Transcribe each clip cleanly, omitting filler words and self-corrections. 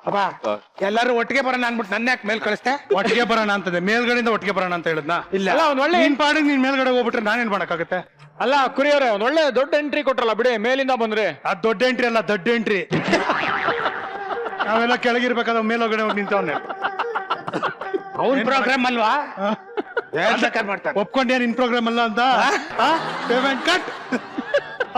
ಅಪ್ಪ ಎಲ್ಲಾರು ಒಟ್ಟಿಗೆ ಬರೋಣ ಅನ್ಬಿಟ್ಟು ನನ್ನ ಯಾಕೆ ಮೇಲ್ ಕಳಿಸ್ತೆ? ಒಟ್ಟಿಗೆ ಬರೋಣ ಅಂತದೆ, ಮೇಲ್ಗಡೆಯಿಂದ ಒಟ್ಟಿಗೆ ಬರೋಣ ಅಂತ ಹೇಳಿದ್ನಾ? ಇಲ್ಲ. ಅಲ್ಲ ಒಂದ್ ಒಳ್ಳೆ ನೀನ್ ಪಾಡಿಗೆ ನೀನ್ ಮೇಲ್ಗಡೆ ಹೋಗ್ಬಿಟ್ರೆ ನಾನೇನ್ ಮಾಡಕ್ಕಾಗತ್ತೆ? ಅಲ್ಲ ಕುರಿಯವ್ರೆ ಒಂದ್ ಒಳ್ಳೆ ದೊಡ್ಡ ಎಂಟ್ರಿ ಕೊಟ್ರಲ್ಲ ಬಿಡಿ, ಮೇಲಿಂದ ಬಂದ್ರೆ. ಅದ್ ದೊಡ್ಡ ಎಂಟ್ರಿ ಅಲ್ಲ, ದೊಡ್ಡ ಎಂಟ್ರಿ. ನಾವೆಲ್ಲ ಕೆಳಗಿರ್ಬೇಕಾದ್ರೆ ಮೇಲ್ಗಡೆ ಹೋಗಿ ನಿಂತವನ್ನೆ. ಅವ್ನ್ ಪ್ರೋಗ್ರಾಮ್ ಅಲ್ವಾ? ಮಾಡ್ತಾರೆ. ಒಪ್ಕೊಂಡ್ಯಾ ನಿನ್ ಪ್ರೋಗ್ರಾಮ್ ಅಲ್ಲ ಅಂತ? Payment cut.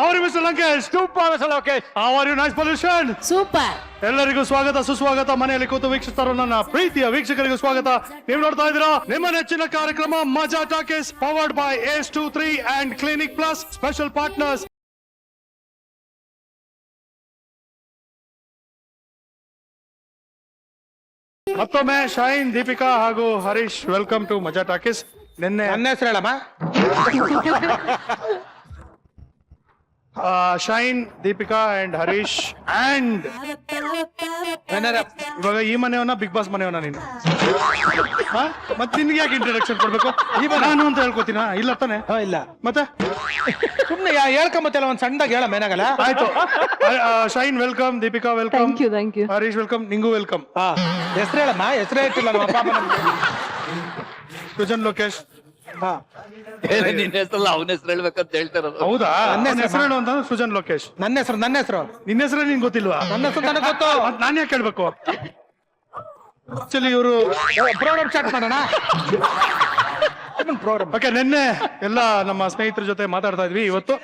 ಅವ್ರ mister Lankesh. Super Lokesh. How are you? Nice pollution. Super. ಎಲ್ಲರಿಗೂ ಸ್ವಾಗತ ಸುಸ್ವಾಗತ. ಮನೆಯಲ್ಲಿ ಕೂತು ವೀಕ್ಷಿಸ್ತಾರೋ ನನ್ನ ಪ್ರೀತಿಯ ವೀಕ್ಷಕರಿಗೂ ಸ್ವಾಗತ. ನೀವು ನೋಡ್ತಾ ಇದ್ದೀರಾ ನಿಮ್ಮ ನೆಚ್ಚಿನ ಕಾರ್ಯಕ್ರಮ Majaa Talkies, powered by ACE23 and clinic plus special partners. ಮತ್ತೊಮ್ಮೆ ಶೈನ್, ದೀಪಿಕಾ ಹಾಗೂ Harish, welcome to Majaa talkies. ನಿನ್ನೆ ನನ್ನ ಹೆಸರು ಹೇಳಮ್ಮ. Shine, Deepika and Harish and ಇವಾಗ ಈ ಮನೆಯವನ ಬಿಗ್ ಬಾಸ್ ಮನೆಯವನ ನೀನು? ಮತ್ತೆ ನಿನ್ಗೆ ಯಾಕೆ ಇಂಟ್ರೊಡಕ್ಷನ್ ಕೊಡ್ಬೇಕು? ನಾನು ಅಂತ ಹೇಳ್ಕೊತೀನ? ಇಲ್ಲ ತಾನೆ? ಇಲ್ಲ ಮತ್ತೆ ಸುಮ್ನೆ ಹೇಳ್ಕೊಂಬತ್ತಲ್ಲ, ಒಂದ್ ಸಣ್ಣದಾಗ ಹೇಳ ಮೇನಾಗಲ್ಲ. ಆಯ್ತು. Shine welcome, Deepika welcome, thank you. Harish welcome, ನಿಂಗೂ ವೆಲ್ಕಮ್. ಹೆಸರು ಹೇಳಮ್ಮ. ಹೆಸರೇ ಇಟ್ಟಿಲ್ಲ ನಮ್ಮ ಅಪ್ಪ ಅಮ್ಮ. ಸೃಜನ್ ಲೋಕೇಶ್. ನಿನ್ನ ಹೆಸರಲ್ಲ ಅವನ ಹೆಸರು ಹೇಳ್ಬೇಕಂತ ಹೇಳ್ತಾರದು. ಹೌದಾ? ನನ್ನ ಹೆಸರು ಹೇಳು ಅಂತಂದ್ರೆ ಸೃಜನ್ ಲೋಕೇಶ್. ನನ್ನ ಹೆಸರು ನಿನ್ನ ಹೆಸರೇ ನಿನ್ ಗೊತ್ತಿಲ್ವಾ? ನನ್ನ ಹೆಸರು ನನಗೆ ಗೊತ್ತು. ನಾನು ಯಾಕೆ ಹೇಳ್ಬೇಕು? ಆಕ್ಚುಲಿ ಇವರು ಪ್ರೋಗ್ರಾಮ್ ಸ್ಟಾರ್ಟ್ ಮಾಡೋಣ. Programme okay. ನಿನ್ನೆ ಎಲ್ಲ ನಮ್ಮ ಸ್ನೇಹಿತರ ಜೊತೆ ಮಾತಾಡ್ತಾ ಇದ್ವಿ. ಇವತ್ತು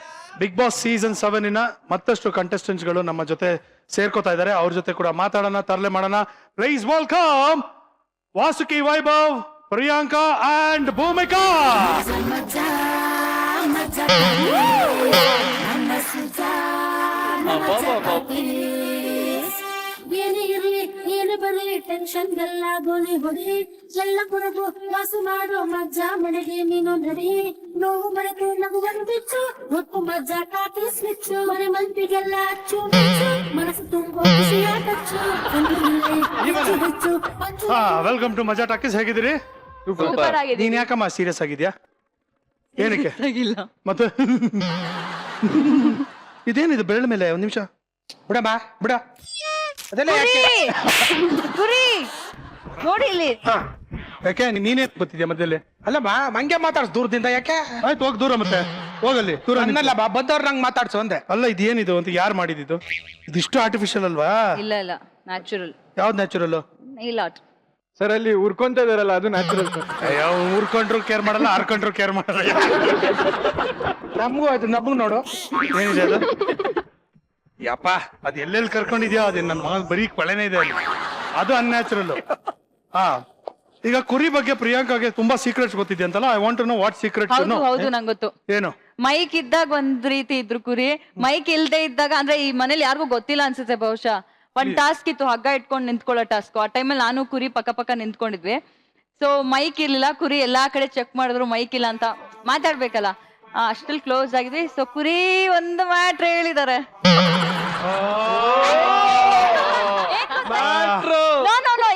ಬಿಗ್ ಬಾಸ್ ಸೀಸನ್ 7 ಮತ್ತಷ್ಟು ಕಂಟೆಸ್ಟೆಂಟ್ಸ್ ಗಳು ನಮ್ಮ ಜೊತೆ ಸೇರ್ಕೋತಾ ಇದ್ದಾರೆ. ಅವ್ರ ಜೊತೆ ಕೂಡ ಮಾತಾಡೋಣ, ತರಲೆ ಮಾಡೋಣ. Please welcome Vasuki, Vaibhav, Priyanka and Bhumika. ಏನು ಬರೀ ಟೆನ್ಷನ್ ಎಲ್ಲ ಗೋಲಿ ಹೊಡಿ, ಎಲ್ಲ ಕೊಡಗು ವಾಸು ಮಾಡೋ ಮಜ್ಜಾ ಮನೆಗೆ ನೀನು ನಡಿ, ನೋವು ಮರೆತು ನಗುವನ್ನು ಬಿಚ್ಚು, ಹೊತ್ತು ಮಜ್ಜಾ ಕಾಟಿ ಸ್ವಿಚ್ಚು, ಮನೆ ಮಂದಿಗೆಲ್ಲ ಅಚ್ಚು ಮೆಚ್ಚು, ಮನಸ್ಸು ತುಂಬ ಖುಷಿಯ ಟಚ್ಚು, ಹೆಚ್ಚು ವೆಲ್ಕಮ್ ಟು ಮಜಾ ಟಾಕೀಸ್. ಹೇಗಿದ್ದೀರಿ? ಸೂಪರ್ ಆಗಿದೆ. ನೀನ್ ಯಾಕಮ್ಮ ಸೀರಿಯಸ್ ಆಗಿದ್ಯಾ? ಏನಕ್ಕೆ? ಇಲ್ಲ ಮತ್ತೆ ಇದೇನಿದು ಬೆರಳ ಮೇಲೆ? ಒಂದ್ ನಿಮಿಷ ಬಿಡಮ್ಮ, ಬಿಡ. ಅದೆಲ್ಲ ಯಾಕೆ? ಗುರಿ ನೋಡಿ ಇಲ್ಲಿ. ಯಾಕೆ ನೀನೇ ಗೊತ್ತಿದ್ಯಾ ಮಧ್ಯದಲ್ಲಿ? ಅಲ್ಲಮ್ಮ, ಮಂಗೆ ಮಾತಾಡ್ಸ್ ದೂರದಿಂದ. ಯಾಕೆ? ಆಯ್ತು, ಹೋಗ್ ದೂರ. ಮತ್ತೆ ಹೋಗಲ್ಲಿ ದೂರ. ನನ್ನಲ್ಲ ಬಾ, ಬಂದವ್ರು ನಂಗೆ ಮಾತಾಡ್ಸು ಅಂದೆ. ಅಲ್ಲ, ಇದೇನಿದು ಅಂತ ಯಾರು ಮಾಡಿದ್ದು? ಇದಿಷ್ಟು ಆರ್ಟಿಫಿಷಿಯಲ್ ಅಲ್ವಾ? ಇಲ್ಲ ಇಲ್ಲ, ನ್ಯಾಚುರಲ್. ಯಾವ್ದು ನ್ಯಾಚುರಲ್? ಇಲ್ಲ ಸರ್ ಅಲ್ಲಿ ಉರ್ಕೊಂತ ಇದಾರಲ್ಲ ಅದು ನ್ಯಾಚುರಲ್ ಸರ್. ಊರ್ಕೊಂಡ್ರು ಕೇರ್ ಮಾಡಲ್ಲ, ಹಾರ್ಕೊಂಡ್ರು ಕೇರ್ ಮಾಡಲ್ಲ. ನಮಗೂ ಆಯ್ತು, ನಮಗೂ ನೋಡು. ಏನಿದೆ ಅದು? ಯಪ್ಪ, ಅದ್ ಎಲ್ಲೆಲ್ಲಿ ಕರ್ಕೊಂಡಿದ್ಯಾ? ಅದೇ ನನ್ನ ಮಗ ಬರೀ ಕೊಳೆನೇ ಇದೆ ಅಲ್ಲಿ. ಅದು ಅನ್ಯಾಚುರಲ್. ಹಾ, ಈಗ ಕುರಿ ಬಗ್ಗೆ ಪ್ರಿಯಾಂಕಾಗೆ ತುಂಬಾ ಸೀಕ್ರೆಟ್ಸ್ ಗೊತ್ತಿದೆ ಅಂತಲ್ಲ. I want to know what secrets. ಹೌದು ಹೌದು, ನಂಗೆ ಗೊತ್ತು. ಏನು? ಮೈಕ್ ಇದ್ದಾಗ ಒಂದ್ ರೀತಿ ಇದ್ರು ಕುರಿ, ಮೈಕ್ ಇಲ್ದೇ ಇದ್ದಾಗ ಅಂದ್ರೆ ಈ ಮನೇಲಿ ಯಾರಿಗೂ ಗೊತ್ತಿಲ್ಲ ಅನ್ಸುತ್ತೆ ಬಹುಶಃ. ಒಂದ್ ಟಾಸ್ಕ್ ಇತ್ತು, ಹಗ್ಗ ಇಟ್ಕೊಂಡು ನಿಂತ್ಕೊಳ್ಳೋ ಟಾಸ್ಕ್. ಆ ಟೈಮಲ್ಲಿ ನಾನು ಕುರಿ ಪಕ್ಕ ನಿಂತ್ಕೊಂಡಿದ್ವಿ. ಸೊ ಮೈಕ್ ಇರ್ಲಿಲ್ಲ, ಕುರಿ ಎಲ್ಲಾ ಕಡೆ ಚೆಕ್ ಮಾಡಿದ್ರು, ಮೈಕ್ ಇಲ್ಲ ಅಂತ ಮಾತಾಡ್ಬೇಕಲ್ಲ, ಅಷ್ಟಲ್ಲಿ ಕ್ಲೋಸ್ ಆಗಿದ್ವಿ. ಸೊ ಕುರಿ ಒಂದು ಮ್ಯಾಟ್ರ್ ಹೇಳಿದಾರೆ.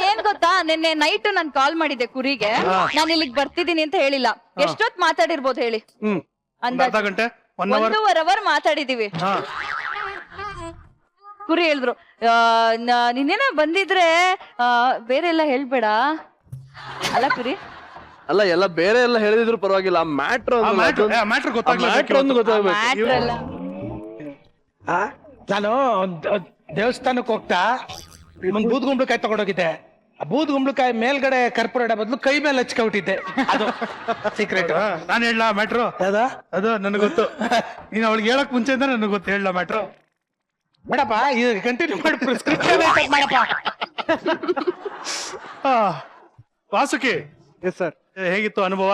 ಏನ್ ಗೊತ್ತಾ, ನಿನ್ನೆ ನೈಟ್ ನಾನು ಕಾಲ್ ಮಾಡಿದ್ದೆ ಕುರಿಗೆ, ನಾನು ಇಲ್ಲಿಗೆ ಬರ್ತಿದ್ದೀನಿ ಅಂತ ಹೇಳಿಲ್ಲ. ಎಷ್ಟೊತ್ ಮಾತಾಡಿರ್ಬೋದು ಹೇಳಿ? ಅರ್ಧ ಗಂಟೆ, 1 hour, 1.5 hour ಮಾತಾಡಿದೀವಿ. ಕುರಿ ಹೇಳಿದ್ರು, ನಿನ್ನೇನ ಬಂದಿದ್ರೆ ಬೇರೆ ಎಲ್ಲ ಹೇಳ್ಬೇಡ ಅಲ್ಲ ಕುರಿ. ಅಲ್ಲ, ಎಲ್ಲ ಬೇರೆ ಎಲ್ಲ ಹೇಳಿದ್ರು ಪರವಾಗಿಲ್ಲ, ಮ್ಯಾಟ್ರ್ ಮ್ಯಾಟ್ರ್ ಗೊತ್ತಾಗ್ಬೇಕು. ಮ್ಯಾಟ್ರ್ ಅಲ್ಲ. ನಾನು ದೇವಸ್ಥಾನಕ್ಕೆ ಹೋಗ್ತಾ ಒಂದ್ ಬೂದ್ಗುಂಬಳಕಾಯಿ ತಗೊಂಡೋಗಿದ್ದೆ. ಆ ಬೂದ್ಗುಂಬಳಕಾಯಿ ಮೇಲ್ಗಡೆ ಕರ್ಪೂರ ಬದಲು ಕೈ ಮೇಲೆ ಹಚ್ಕೊಬಿಟ್ಟಿದ್ದೆ. ಅದು ಸೀಕ್ರೆಟ್. ನಾನು ಹೇಳ ಮ್ಯಾಟ್ರು? ಅದು ನನಗೆ ಗೊತ್ತು. ನೀನ್ ಅವಳಿಗೆ ಹೇಳಕ್ ಮುಂಚೆಯಿಂದ ನನಗೆ ಗೊತ್ತು. ಹೇಳ ಮ್ಯಾಟ್ರು ಬೇಡಪ್ಪ, ಇದು ಕಂಟಿನ್ಯೂ ಮಾಡಿ. ಪ್ರಿಸ್ಕ್ರಿಪ್ಷನ್ ಮಾಡಪ್ಪ. Vasuki, yes sir. ಹೇಗಿತ್ತು ಅನುಭವ?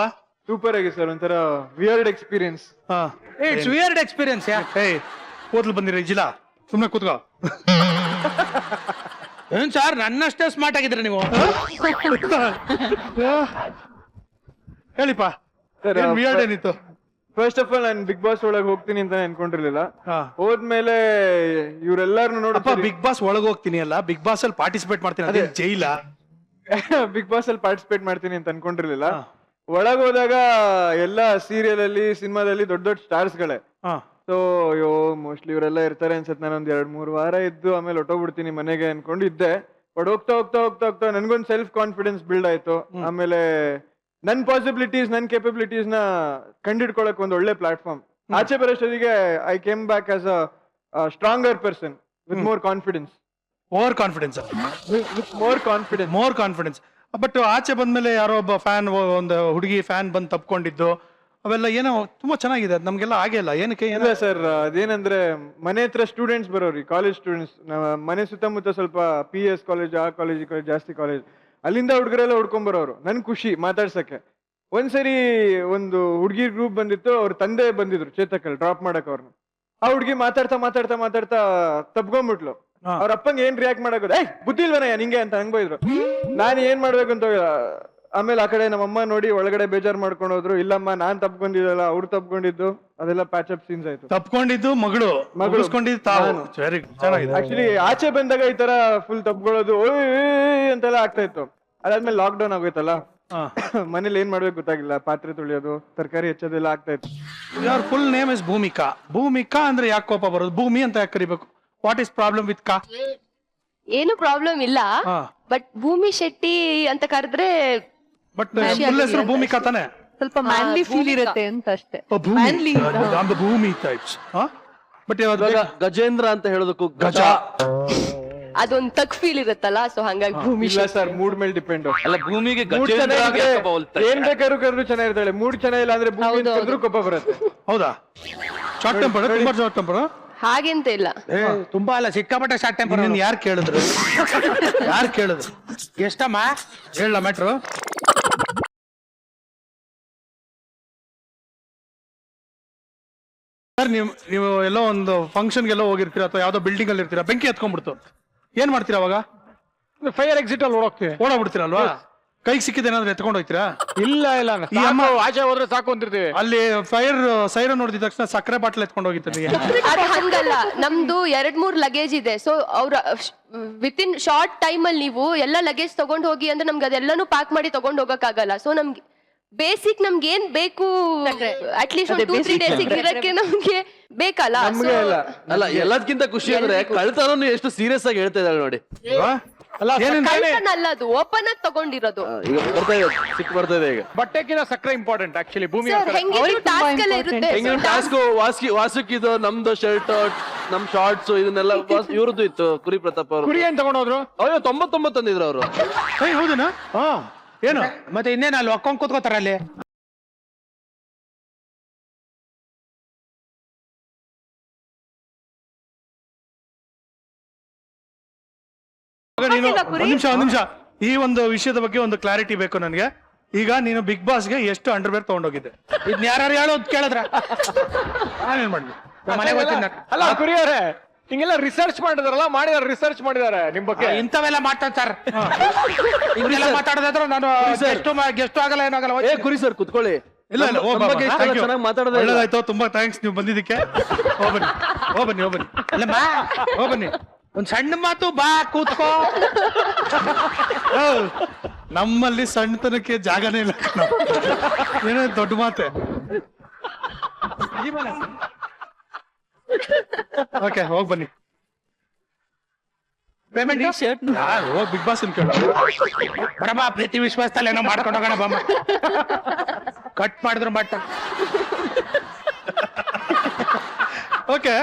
ಸೂಪರ್ ಆಗಿ ಸರ್, ಒಂಥರ weird experience. It's weird experience. ಏಯ್, ಕೂದಲು ಬಂದಿರ ಇಜಿಲ, ಸುಮ್ನೆ ಕೂತ್ಕೋ. ಏನ್ ಸರ್, ನನ್ನಷ್ಟೇ ಸ್ಮಾರ್ಟ್ ಆಗಿದ್ರೆ ನೀವು? ಹೇಳಿಪ್ಪ, ವಿಯರ್ಡ್ ಏನಿತ್ತು? ಫಸ್ಟ್ ಆಫ್ ಆಲ್ ನಾನು ಬಿಗ್ ಬಾಸ್ ಒಳಗೆ ಹೋಗ್ತೀನಿ ಅಂತ ಅನ್ಕೊಂಡಿರ್ಲಿಲ್ಲ. ಹೋದ್ಮೇಲೆ ಇವ್ರೆಲ್ಲಾರು ನೋಡಪ್ಪ, ಬಿಗ್ ಬಾಸ್ ಒಳಗೆ ಹೋಗ್ತೀನಿ ಅಲ್ಲ, ಬಿಗ್ ಬಾಸ್ ಅಲ್ಲಿ ಪಾರ್ಟಿಸಿಪೇಟ್ ಮಾಡ್ತೀನಿ. ಅದೇ ಜೈಲ ಬಿಗ್ ಬಾಸ್ ಅಲ್ಲಿ ಪಾರ್ಟಿಸಿಪೇಟ್ ಮಾಡ್ತೀನಿ ಅಂತ ಅನ್ಕೊಂಡಿರ್ಲಿಲ್ಲ. ಒಳಗ್ ಹೋದಾಗ ಎಲ್ಲ ಸೀರಿಯಲ್ ಅಲ್ಲಿ, ಸಿನಿಮಾದಲ್ಲಿ ದೊಡ್ಡ ದೊಡ್ಡ ಸ್ಟಾರ್ಸ್ ಗಳೇ. ಸೊ ಅಯ್ಯೋ, ಮೋಸ್ಟ್ಲಿ ಇವರೆಲ್ಲ ಇರ್ತಾರೆ ಅನ್ಸತ್. ನಾನು ಒಂದ್ 2-3 ವಾರ ಇದ್ದು ಆಮೇಲೆ ಹೊಟ್ಟೋಗ್ಬಿಡ್ತೀನಿ ಮನೆಗೆ ಅನ್ಕೊಂಡಿದ್ದೆ. ಬಟ್ ಹೋಗ್ತಾ ನನ್ಗೊಂದ್ ಸೆಲ್ಫ್ ಕಾನ್ಫಿಡೆನ್ಸ್ ಬಿಲ್ಡ್ ಆಯ್ತು. ಆಮೇಲೆ ನನ್ ಪಾಸಿಬಿಲಿಟೀಸ್ ನನ್ ಕೇಪಬಿಲಿಟೀಸ್ ನ ಕಂಡಿಡ್ಕೊಳಕ್ ಒಂದ್ ಒಳ್ಳೆ ಪ್ಲಾಟ್ಫಾರ್ಮ್. ಆಚೆ ಬರೋಷ್ಟೊತ್ತಿಗೆ I came back as a stronger person with more confidence. Over confidence, more confidence. But ಆಚೆ ಬಂದ್ಮೇಲೆ ಯಾರೋ ಒಬ್ಬ ಫ್ಯಾನ್, ಒಂದು ಹುಡುಗಿ ಫ್ಯಾನ್ ಬಂದು ತಪ್ಕೊಂಡಿದ್ದು ಅವೆಲ್ಲ ಏನೋ ತುಂಬಾ ಚೆನ್ನಾಗಿದೆ. ಅದು ನಮ್ಗೆಲ್ಲ ಆಗೇ ಇಲ್ಲ. ಏನಕ್ಕೆ? ಇಲ್ಲ ಸರ್, ಅದೇನಂದ್ರೆ ಮನೆ ಹತ್ರ ಸ್ಟೂಡೆಂಟ್ಸ್ ಬರೋರಿ, ಕಾಲೇಜ್ ಸ್ಟೂಡೆಂಟ್ಸ್. ಮನೆ ಸುತ್ತಮುತ್ತ ಸ್ವಲ್ಪ PS ಕಾಲೇಜ್, ಆ ಕಾಲೇಜ್ ಜಾಸ್ತಿ ಕಾಲೇಜ್, ಅಲ್ಲಿಂದ ಹುಡುಗರೆಲ್ಲ ಹುಡ್ಕೊಂಡ್ ಬರೋರು. ನನ್ ಖುಷಿ ಮಾತಾಡ್ಸಕ್ಕೆ. ಒಂದ್ಸರಿ ಒಂದು ಹುಡುಗಿ ಗ್ರೂಪ್ ಬಂದಿತ್ತು, ಅವ್ರ ತಂದೆ ಬಂದಿದ್ರು ಚೇತಕಲ್ಲಿ ಡ್ರಾಪ್ ಮಾಡಕ್ ಅವ್ರನ್ನ. ಆ ಹುಡುಗಿ ಮಾತಾಡ್ತಾ ತಪ್ಕೊಂಡ್ಬಿಟ್ಲು. ಅವ್ರ ಅಪ್ಪಂಗೆ ಏನ್ ರಿಯಾಕ್ಟ್ ಮಾಡಕ್ ಬುದ್ಧಿ ಇಲ್ವನಯ್ಯ ನಿಂಗೆ ಅಂತ ಹಂಗ್ ಬೈದ್ರು. ನಾನ್ ಏನ್ ಮಾಡ್ಬೇಕು ಅಂತ ಆಮೇಲೆ ಆ ಕಡೆ ನಮ್ಮಮ್ಮ ನೋಡಿ ಒಳಗಡೆ ಬೇಜಾರ್ ಮಾಡ್ಕೊಂಡು ಹೋದ್ರು. ಇಲ್ಲಮ್ಮ ನಾನ್ ತಪ್ಕೊಂಡಿದ್ದಲ್ಲ, ಅವ್ರು ತಪ್ಕೊಂಡಿದ್ದು. ಅದೆಲ್ಲ ಪ್ಯಾಚ್ ಅಪ್ ಸೀನ್ಸ್ ಆಯ್ತು. ತಪ್ಕೊಂಡಿದ್ದು ಮಗಳು, ತಾವು. ವೆರಿ ಚೆನ್ನಾಗಿದೆ. ಆಕ್ಚುಲಿ ಆಚೆ ಬಂದಾಗ ಈ ತರ ಫುಲ್ ತಪ್ಕೊಳ್ಳೋದು ಅಂತೆಲ್ಲ ಆಗ್ತಾ ಇತ್ತು. ಅದಾದ್ಮೇಲೆ ಲಾಕ್ ಡೌನ್ ಆಗೋಯ್ತಲ್ಲ, ಮನೇಲಿ ಏನ್ ಮಾಡ್ಬೇಕು ಗೊತ್ತಾಗಿಲ್ಲ. ಪಾತ್ರೆ ತೊಳಿಯೋದು, ತರಕಾರಿ ಹೆಚ್ಚೋದೆಲ್ಲ ಆಗ್ತಾ ಇತ್ತು. Your full name is Bhumika. Bhumika ಅಂದ್ರೆ ಯಾಕೆ ಕೋಪ ಬರೋದು? ಭೂಮಿ ಅಂತ ಯಾಕೆ ಕರಿಬೇಕು? ವಾಟ್ ಇಸ್ ಪ್ರಾಬ್ಲಮ್ ವಿತ್ ಕಾ? ಏನು ಪ್ರಾಬ್ಲಮ್ ಇಲ್ಲ, ಬಟ್ ಭೂಮಿ ಶೆಟ್ಟಿ ಅಂತ ಕರೆದ್ರೆ ಬಟ್ ಫುಲ್ ಹೆಸರು ಭೂಮಿಕಾ ತಾನೆ? ಸ್ವಲ್ಪ ಮ್ಯಾನ್ಲಿ ಫೀಲ್ ಇರುತ್ತೆ ಅಂತ ಅಷ್ಟೇ. ಭೂಮಿ ಟೈಪ್ಸ್. ಬಟ್ ಗಜೇಂದ್ರ ಅಂತ ಹೇಳೋದಕ್ಕೂ ಗಜ, ಅದೊಂದ್ ತಕ್ ಫೀಲ್ ಇರುತ್ತಲ್ಲ, ಸೊ ಹಂಗಾಗಿ ಭೂಮಿ ಇಲ್ಲ ಸರ್, ಮೂಡ್ ಮೇಲೆ ಡಿಪೆಂಡ್. ಅಲ್ಲ, ಭೂಮಿಗೆ ಏನ್ ಬೇಕಾದ್ರೂ ಕರೆದ್ರು ಚೆನ್ನಾಗಿರ್ತಾಳೆ. ಮೂಡ್ ಚೆನ್ನಾಗಿಲ್ಲ ಅಂದ್ರೆ ಭೂಮಿ ಕರೆದ್ರು ಕೋಪ ಬರುತ್ತೆ. ಹೌದಾ? ಶಾರ್ಟ್ ಟೆಂಪರ್, ತುಂಬಾ ಶಾರ್ಟ್ ಟೆಂಪರ್. ಹಾಗೆಂತ ಇಲ್ಲ, ತುಂಬಾ ಅಲ್ಲ, ಸಿಕ್ಕಾಪಟ್ಟೆ ಶಾರ್ಟ್ ಟೆಂಪರ್. ಯಾರು ಕೇಳಿದ್ರು? ಎಷ್ಟಮ್ಮ ಹೇಳ ಮ್ಯಾಟ್ರು. ಸರ್, ನೀವು ಎಲ್ಲೋ ಒಂದು ಫಂಕ್ಷನ್ಗೆಲ್ಲೋ ಹೋಗಿರ್ತೀರಾ ಅಥವಾ ಯಾವ್ದೋ ಬಿಲ್ಡಿಂಗ್ ಅಲ್ಲಿ ಇರ್ತೀರಾ, ಬೆಂಕಿ ಹತ್ಕೊಂಡ್ಬಿಡ್ತು, ಏನ್ ಮಾಡ್ತೀರಾ ಅವಾಗ? ಫೈರ್ ಎಕ್ಸಿಟ್ ಅಲ್ಲಿ ಓಡೋಗ್ಬಿಡ್ತೀರಲ್ವಾ? ಕೈಗೆ ಸಿಕ್ಕಿದ ಏನಾದ್ರು ಎತ್ಕೊಂಡು ಹೋಗ್ತೀರಾ? ಇಲ್ಲ ಈ ಅಮ್ಮ ಆಚೆ ಹೋದ್ರೆ ಸಾಕು ಅಂತಿರ್ತೀವಿ. ಅಲ್ಲಿ ಫೈರ್ ಸೈರನ್ ನೋಡಿದ ತಕ್ಷಣ ಸಕ್ಕರೆ ಬಾಟ್ಲ್ ಎತ್ಕೊಂಡು ಹೋಗಿತ್ತು. ಅದು ಹಂಗಲ್ಲ. ನಮ್ದು 2-3 ಲಗೇಜ್ ಇದೆ. ಸೊ ಅವ್ರ ವಿತಿನ್ ಶಾರ್ಟ್ ಟೈಮ್ ಅಲ್ಲಿ ನೀವು ಎಲ್ಲ ಲಗೇಜ್ ತಗೊಂಡ್ ಹೋಗಿ ಅಂದ್ರೆ ನಮ್ಗೆ ಅದೆಲ್ಲಾನು ಪ್ಯಾಕ್ ಮಾಡಿ ತಗೊಂಡ್ ಹೋಗಕ್ ಆಗಲ್ಲ. ಸೊ ನಮ್ಗೆ ಬೇಸಿಕ್ ನಮ್ಗೆ ಏನ್ ಬೇಕು, ಅಟ್ಲೀಸ್ಟ್ 2-3 ಡೇಸ್ ಇರಕ್ಕೆ ನಮ್ಗೆ ಬೇಕಲ್ಲ. ಅಲ್ಲ, ಎಲ್ಲದಕ್ಕಿಂತ ಖುಷಿ ಅಂದ್ರೆ ಕಳ್ತನೂ ಎಷ್ಟು ಸೀರಿಯಸ್ ಆಗಿ ಹೇಳ್ತಾ ಇದ್ದಾಳೆ ನೋಡಿ. ಕಳ್ತನ ಅಲ್ಲ, ಅದು ಓಪನ್ ಆಗಿ ತಗೊಂಡಿರೋದು. ಈಗ ಬರ್ತಾ ಇದೆ, ಸಿಕ್ ಬರ್ತಾ ಇದೆ ಈಗ. ಬಟ್ಟೆಗಿನ ಸಕ್ಕರೆ ಇಂಪಾರ್ಟೆಂಟ್ ಆಕ್ಚುಲಿ. ಭೂಮಿ ಹೆಂಗಿದ್ರು ಟಾಸ್ಕ್ ಎಲ್ಲ ಇರುತ್ತೆ. ಟಾಸ್ಕ್ ವಾಸುಕಿದು, ನಮ್ದು ಶರ್ಟ್, ನಮ್ ಶಾರ್ಟ್ಸ್, ಇದನ್ನೆಲ್ಲ ಇವ್ರದ್ದು ಇತ್ತು. ಕುರಿ ಪ್ರತಾಪ್ ಅವರು ಕುರಿ ಏನ್ ತಗೊಂಡೋದ್ರು? ಅಯ್ಯೋ 99 ತಂದಿದ್ರು ಅವರು. ಹೌದನಾ? ಏನು ಮತ್ತೆ ಇನ್ನೇನು ಅಲ್ಲಿ ಒಕ್ಕೊಂಡ್ ಕೂತ್ಕೋತಾರ ಅಲ್ಲಿ. ನೀನು ಒಂದ್ ನಿಮಿಷ, ಈ ಒಂದು ವಿಷಯದ ಬಗ್ಗೆ ಒಂದು ಕ್ಲಾರಿಟಿ ಬೇಕು ನನಗೆ. ಈಗ ನೀನು ಬಿಗ್ ಬಾಸ್ಗೆ ಎಷ್ಟು ಅಂಡರ್ವೇರ್ ತಗೊಂಡೋಗಿದ್ದೆ? ಇದ್ನ ಯಾರು ಹೇಳೋದ್ ಕೇಳಿದ್ರ ನಾನೇನ್ ಮಾಡ್ಲಿ? ಮನೆಗೆ ಹೋಗ್ತೀನಿ. ಅಲ್ಲ ಕುರಿಯವರೇ, ಹಿಂಗೆಲ್ಲ ರಿಸರ್ಚ್ ಮಾಡಿದಾರೆ ನಿಮ್ ಬಗ್ಗೆ. ಇಂಥವೆಲ್ಲ ಮಾತಾಡ್ತಾರ. ಹಿಂಗೆಲ್ಲ ಮಾತಾಡೋದಾದ್ರೆ ನಾನು ಗೆಸ್ಟ್ ಆಗಲ್ಲ, ಏನಾಗಲ್ಲ. ಕುರಿ ಸರ್ ಕುತ್ಕೊಳ್ಳಿ. ಇಲ್ಲ ಚೆನ್ನಾಗಿ ಮಾತಾಡೋದು ಒಳ್ಳೇದಾಯ್ತು. ತುಂಬಾ ಥ್ಯಾಂಕ್ಸ್ ನೀವು ಬಂದಿದ್ದಕ್ಕೆ. ಹೋಗ್ಬನ್ನಿ. ಅಲ್ಲಮ್ಮ ಹೋಗ್ಬನ್ನಿ. ಒಂದ್ ಸಣ್ಣ ಮಾತು, ಬಾ ಕೂತ್ಕೋ. ನಮ್ಮಲ್ಲಿ ಸಣ್ಣತನಕ್ಕೆ ಜಾಗನೇ ಇಲ್ಲ. ಏನೇ ದೊಡ್ಡ ಮಾತೆ. ಓಕೆ, ಹೋಗ್ಬನ್ನಿ. ಪೇಮೆಂಟ್ ಹೋಗ್ ಬಿಗ್ ಬಾಸ್ ಕೇಳ. ಬರಮ್ಮ, ಪ್ರೀತಿ ವಿಶ್ವಾಸದಲ್ಲಿ ಏನೋ ಮಾಡ್ಕೊಂಡು ಹೋಗೋಣ ಬಮ್ಮ. ಕಟ್ ಮಾಡಿದ್ರು ಮಟ್ಟ. ಓಕೆ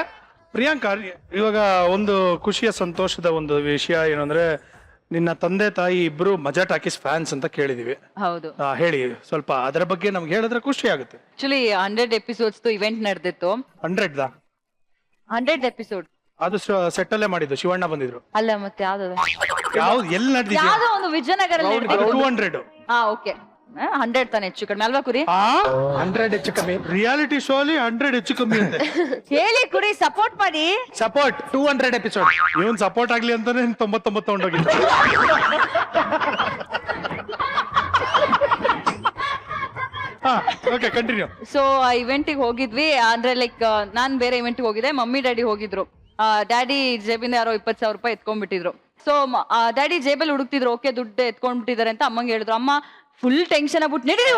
ಪ್ರಿಯಾಂಕಾ, ಇವಾಗ ಒಂದು ಖುಷಿಯ ಸಂತೋಷದ ಒಂದು ವಿಷಯ ಏನಂದ್ರೆ, ನಿನ್ನ ತಂದೆ ತಾಯಿ ಇಬ್ರು ಮಜಾ ಟಾಕೀಸ್ ಫ್ಯಾನ್ಸ್ ಅಂತ ಕೇಳಿದೀವಿ. ಹೌದು. ಹೇಳಿ ಸ್ವಲ್ಪ ಅದರ ಬಗ್ಗೆ ನಮ್ಗೆ ಹೇಳಿದ್ರೆ ಖುಷಿ ಆಗುತ್ತೆ. ಆಕ್ಚುಲಿ 100 ಎಪಿಸೋಡ್ಸ್ ಇವೆಂಟ್ ನಡೆದಿತ್ತು. 100 ಎಪಿಸೋಡ್ ಅದು ಸೆಟ್ ಅಲ್ಲೇ ಮಾಡಿದ್ದು. ಶಿವಣ್ಣ ಬಂದಿದ್ರು. ಅಲ್ಲ, ಮತ್ತೆ ಯಾವ್ದು ಎಲ್ಲಿ ನಡೆದಿದೆ? ಯಾವ್ದೋ ಒಂದು ವಿಜಯನಗರ. 200. ಓಕೆ, 100 ತಾನೆ ಹೆಚ್ಚು ಕಡಿಮೆ ಅಲ್ವಾ ಕುರಿ? 100 ಹೆಚ್ಚು ಕಮ್ಮಿ. ರಿಯಾಲಿಟಿ ಶೋ ಅಲ್ಲಿ 100 ಹೆಚ್ಚು ಕಮ್ಮಿ ಅಂತೆ. ಹೇಳಿ ಕುರಿ, ಸಪೋರ್ಟ್ ಮಾಡಿ. Support 200 episode. ಇವನ್ ಸಪೋರ್ಟ್ ಆಗ್ಲಿ ಅಂತಾನೆ 99 ತಗೊಂಡೋಗಿದ್ದ. Okay, continue. ಸೊ ಆ ಇವೆಂಟಿಗೆ ಹೋಗಿದ್ವಿ. ಅಂದ್ರೆ ಲೈಕ್ ನಾನ್ ಬೇರೆ ಇವೆಂಟ್ಗೆ ಹೋಗಿದ್ದೆ, ಮಮ್ಮಿ ಡ್ಯಾಡಿ ಹೋಗಿದ್ರು. ಡ್ಯಾಡಿ ಜೇಬಿಂದ ಯಾರೋ 20,000 ರೂಪಾಯಿ ಎತ್ಕೊಂಡ್ಬಿಟ್ಟಿದ್ರು. ಸೊ ಡ್ಯಾಡಿ ಜೇಬಲ್ಲಿ ಹುಡುಕ್ತಿದ್ರು. ಓಕೆ, ದುಡ್ಡು ಎತ್ಕೊಂಡ್ಬಿಟ್ಟಿದ್ದಾರೆ ಅಂತ ಅಮ್ಮಂಗೆ ಹೇಳಿದ್ರು. ಅಮ್ಮ ಫುಲ್ ಟೆನ್ಷನ್ ಆಗ್ಬಿಟ್ಟು ನಡೀರಿ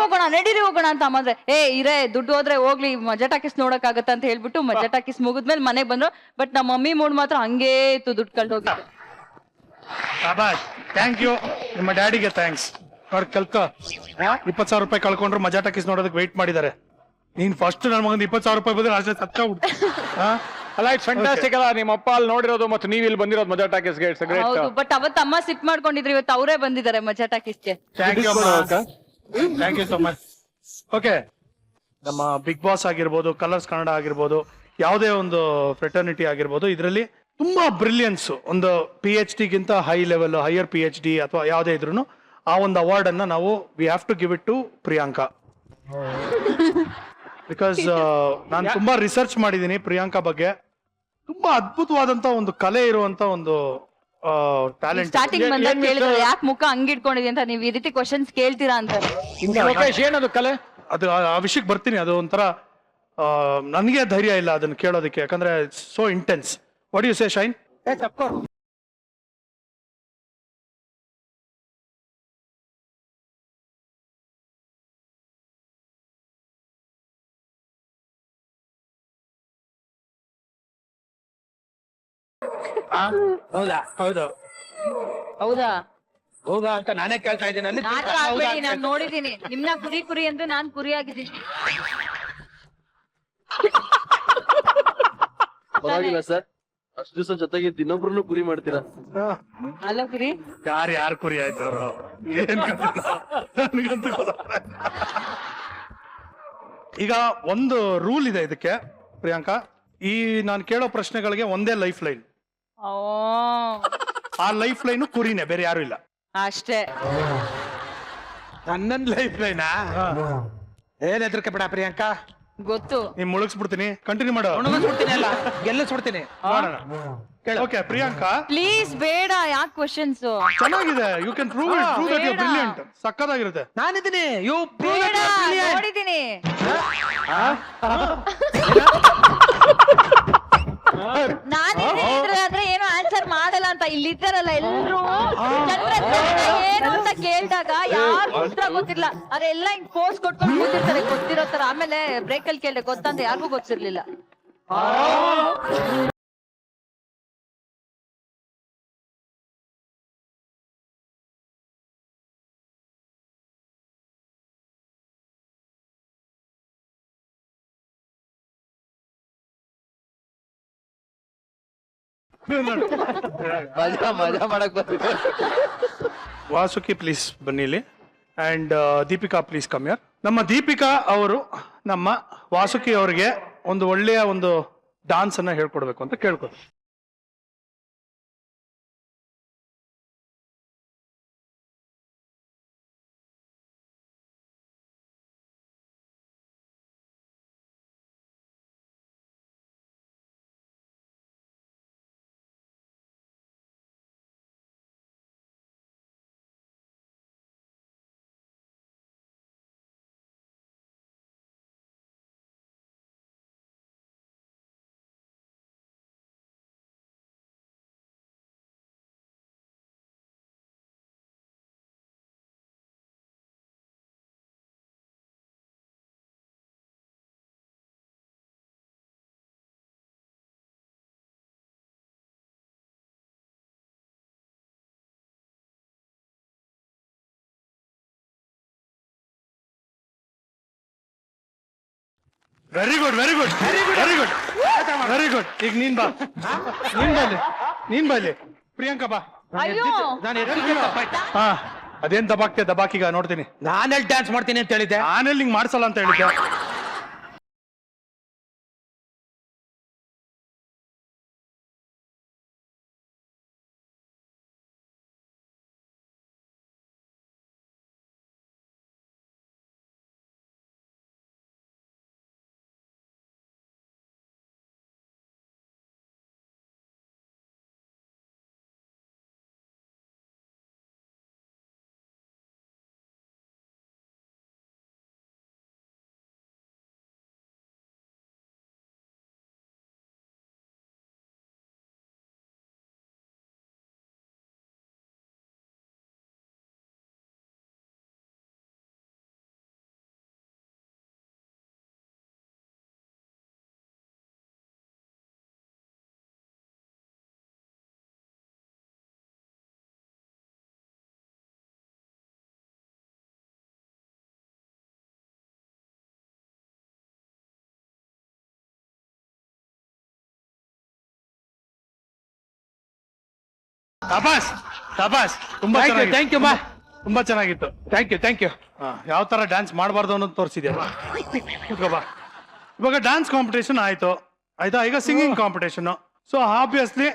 ಹೋಗೋಣ ಅಂತ ಅಮ್ಮ ಅಂದ್ರೆ, ಇರೇ ದುಡ್ಡು ಹೋದ್ರೆ ಹೋಗ್ಲಿ, ಮಜಾ ಟಾಕೀಸ್ ನೋಡಕ್ ಆಗತ್ತ ಅಂತ ಹೇಳ್ಬಿಟ್ಟು ಮಜಾ ಟಾಕೀಸ್ ಮುಗಿದ್ಮೇಲೆ ಮನೆಗೆ ಬಂದ್ರು. ಬಟ್ ನಮ್ಮ ಮಮ್ಮಿ ಮೂಡ್ ಮಾತ್ರ ಹಂಗೇ ಇತ್ತು, ದುಡ್ಡು ಕಳ್ದೋಗಿತ್ತು. Thank you. ನಿಮ್ಮ ಡ್ಯಾಡಿಗೆ ಥ್ಯಾಂಕ್ಸ್. ನೋಡಿ ಕಲ್ಕೊ 20,000 ರೂಪಾಯಿ ಕಳ್ಕೊಂಡ್ರು ಮಜಾ ಟಾಕೀಸ್ ನೋಡೋದಕ್ಕೆ ವೆಯ್ಟ್ ಮಾಡಿದ್ದಾರೆ. ನೀನ್ ಫಸ್ಟ್ ನನ್ನ ಮಗನ 20,000 ರೂಪಾಯಿ ಬಂದ್ರೆ ಅಷ್ಟೇ ಸತ್ತ ಅಲ್ಲ ಇಟ್ಸ್ ಫ್ಯಾಂಟಾಸ್ಟಿಕ್ ಅಲ್ಲ ನಿಮ್ಮ ಅಪ್ಪ ಅಲ್ಲಿ ನೋಡಿರೋದು ಮತ್ತು ನೀವು ಇಲ್ಲಿ ಬಂದಿರೋದು ಮಜಾ ಟಾಕೀಸ್ಗೆ ಇಟ್ಸ್ ಗ್ರೇಟ್. ಹೌದು, ಬಟ್ ಅವತ್ತು ಅಮ್ಮ ಸಿಟ್ ಮಾಡ್ಕೊಂಡಿದ್ರು, ಇವತ್ತು ಅವರೇ ಬಂದಿದ್ದಾರೆ ಮಜಾ ಟಾಕೀಸ್ಗೆ. Thank you so much. Okay, ನಮ್ಮ ಬಿಗ್ ಬಾಸ್ ಆಗಿರ್ಬೋದು, ಕಲರ್ಸ್ ಕನ್ನಡ ಆಗಿರ್ಬೋದು, ಯಾವುದೇ ಒಂದು ಫ್ರೆಟರ್ನಿಟಿ ಆಗಿರ್ಬೋದು, ಇದರಲ್ಲಿ ತುಂಬಾ ಬ್ರಿಲಿಯನ್ಸ್, ಒಂದು PhD ಗಿಂತ ಹೈ ಲೆವೆಲ್, ಹೈಯರ್ PhD ಅಥವಾ ಯಾವುದೇ ಇದ್ರೂ ಆ ಒಂದು ಅವಾರ್ಡ್ ಅನ್ನ ನಾವು we have to give it to Priyanka. Because ನಾನು ತುಂಬಾ ರಿಸರ್ಚ್ ಮಾಡಿದ್ದೀನಿ ಪ್ರಿಯಾಂಕಾ ಬಗ್ಗೆ. ತುಂಬಾ ಅದ್ಭುತವಾದಂತ ಒಂದು ಕಲೆ ಇರುವಂತ ಒಂದು ಟ್ಯಾಲೆಂಟ್. ಸ್ಟಾರ್ಟಿಂಗ್ ಬಂದಾಗ ಕೇಳಿದ್ರು ಯಾಕೆ ಮುಖ ಹಂಗಿಟ್ಕೊಂಡಿದೆ ಅಂತ, ನೀವು ಈ ರೀತಿ ಕ್ವಶನ್ಸ್ ಕೇಳ್ತೀರಾ ಅಂತ. ಲೋಕೇಶ್ ಏನದು ಕಲೆ? ಅದು ಆ ವಿಷಯಕ್ಕೆ ಬರ್ತೀನಿ. ಅದು ಒಂಥರ ನನಗೆ ಧೈರ್ಯ ಇಲ್ಲ ಅದನ್ನ ಕೇಳೋದಕ್ಕೆ, ಯಾಕಂದ್ರೆ so intense. What you say shine? ಹೌದಾ? ಹೌದು ಹೌದಾ? ಹೌದಾ ಅಂತ ನಾನೇ ಕೇಳ್ತಾ ಇದ್ದೀನಿ. ಅಲ್ಲಿ ನಾಟಕ ಆಗ್ಬೇಡಿ, ನಾನ್ ನೋಡಿದೀನಿ ನಿಮ್ನ ಕುರಿ ಕುರಿ ಅಂದ್ರೆ ನಾನ್ ಕುರಿ ಆಗಿದ್ದೀನಿ. ಪರವಾಗಿಲ್ಲ ಸರ್, ಅಷ್ಟು ದಿವಸ ಜೊತೆಗೆ ಇನ್ನೊಬ್ರನ್ನು ಕುರಿ ಮಾಡ್ತೀರಾ. ಅಲ್ಲ ಕುರಿ ಯಾರು ಕುರಿ ಆಯ್ತು ಅವರು? ಏನ್ ನನಗಂತೂ ಗೊತ್ತಾಗ್ತಾ ಇಲ್ಲ. ಈಗ ಒಂದು ರೂಲ್ ಇದೆ ಇದಕ್ಕೆ ಪ್ರಿಯಾಂಕಾ. ಈ ನಾನು ಕೇಳೋ ಪ್ರಶ್ನೆಗಳಿಗೆ ಒಂದೇ ಲೈಫ್ ಲೈನ್. ಓ ಆ ಲೈಫ್ ಲೈನ್ ಕುರಿನೇ, ಬೇರೆ ಯಾರು ಇಲ್ಲ. ಅಷ್ಟೇ. ನನ್ನನ್ ಲೈಫ್ ಲೈನಾ? ಏನ್ ಹೆದರ್ಕೆ ಬೇಡ ಪ್ರಿಯಾಂಕಾ, ಗೊತ್ತು. ನೀನ್ ಮುಳುಗಿಸ್ಬಿಡ್ತೀನಿ. ಕಂಟಿನ್ಯೂ ಮಾಡು. ಉಣಗಿಸ್ಬಿಡ್ತೀನಿ, ಅಲ್ಲ ಗೆಲ್ಲಿಸ್ಬಿಡ್ತೀನಿ. ಓಕೆ ಪ್ರಿಯಾಂಕಾ, ಪ್ಲೀಸ್ ಬೇಡ, ಯಾಕೆ ಕ್ವಶನ್ಸ್? ಚೆನ್ನಾಗಿದೆ. You can prove it. Prove that you are brilliant. ಸಕ್ಕತ್ತಾಗಿರುತ್ತೆ. ನಾನಿದ್ದೀನಿ. ಯು ಬೇಡ, ನೋಡಿದೀನಿ. ನಾನಿದ್ರೆ ಅಂದ್ರೆ ಏನು ಆನ್ಸರ್ ಮಾಡಲ್ಲ ಅಂತ. ಇಲ್ಲಿದ್ದಾರಲ್ಲ ಎಲ್ರು ಏನು ಅಂತ ಕೇಳಿದಾಗ ಯಾರು ಉತ್ತರ ಗೊತ್ತಿಲ್ಲ, ಅದೆಲ್ಲ ಹಿಂಗ್ ಪೋಸ್ಟ್ ಕೊಟ್ಕೊಂಡು ಕೂತಿರ್ತಾರೆ ಗೊತ್ತಿರೋ ತರ. ಆಮೇಲೆ ಬ್ರೇಕ್ ಅಲ್ಲಿ ಕೇಳಿದೆ ಗೊತ್ತಂತ ಯಾರಿಗೂ ಗೊತ್ತಿರ್ಲಿಲ್ಲ. ಮಜಾ ಮಾಡಕ್ ಬರ್ತೀವಿ. ವಾಸುಕಿ ಪ್ಲೀಸ್ ಬನ್ನಿ ಇಲ್ಲಿ. And Deepika please come here. ನಮ್ಮ ದೀಪಿಕಾ ಅವರು ನಮ್ಮ ವಾಸುಕಿ ಅವರಿಗೆ ಒಂದು ಒಳ್ಳೆಯ ಒಂದು ಡಾನ್ಸ್ ಅನ್ನ ಹೇಳ್ಕೊಡ್ಬೇಕು ಅಂತ ಕೇಳ್ಕೊತಾರೆ. Very good, very good, very good, very good. ಈಗ ನೀನ್ ಬಾ, ನೀನ್ ಬಾ ಇಲ್ಲಿ. ಪ್ರಿಯಾಂಕಾ ಬಾ. ಅಯ್ಯೋ, ನಾನು ಎದ್ದಿದ್ದೆ ತಪ್ಪಾಯ್ತಾ? ಹಾ, ಅದೇನ್ ದಬಾಕೀಗ ನೋಡ್ತೀನಿ. ನಾನೆಲ್ಲಿ ಡ್ಯಾನ್ಸ್ ಮಾಡ್ತೀನಿ ಅಂತ ಹೇಳಿದ್ದೆ. ನಾನೆಲ್ಲಿ ಹಿಂಗ್ ಮಾಡ್ಸಲ್ಲ ಅಂತ ಹೇಳಿದ್ದೆ. ಶಬಾಸ್ ಶಬಾಸ್ ತುಂಬಾ ಥ್ಯಾಂಕ್ ಯು ಮಾ ತುಂಬಾ ಚೆನ್ನಾಗಿತ್ತು. ಥ್ಯಾಂಕ್ ಯು ಯಾವ ತರ ಡ್ಯಾನ್ಸ್ ಮಾಡಬಾರ್ದು ಅನ್ನೋದು ತೋರಿಸಿದ್ಯಲ್ಲ. ಕೂತ್ಕೋಬಾ. ಇವಾಗ ಡ್ಯಾನ್ಸ್ ಕಾಂಪಿಟೇಷನ್ ಆಯ್ತು ಆಯ್ತಾ, ಈಗ ಸಿಂಗಿಂಗ್ ಕಾಂಪಿಟೇಷನ್. ಸೊ ಆಬ್ವಿಯಸ್ಲಿ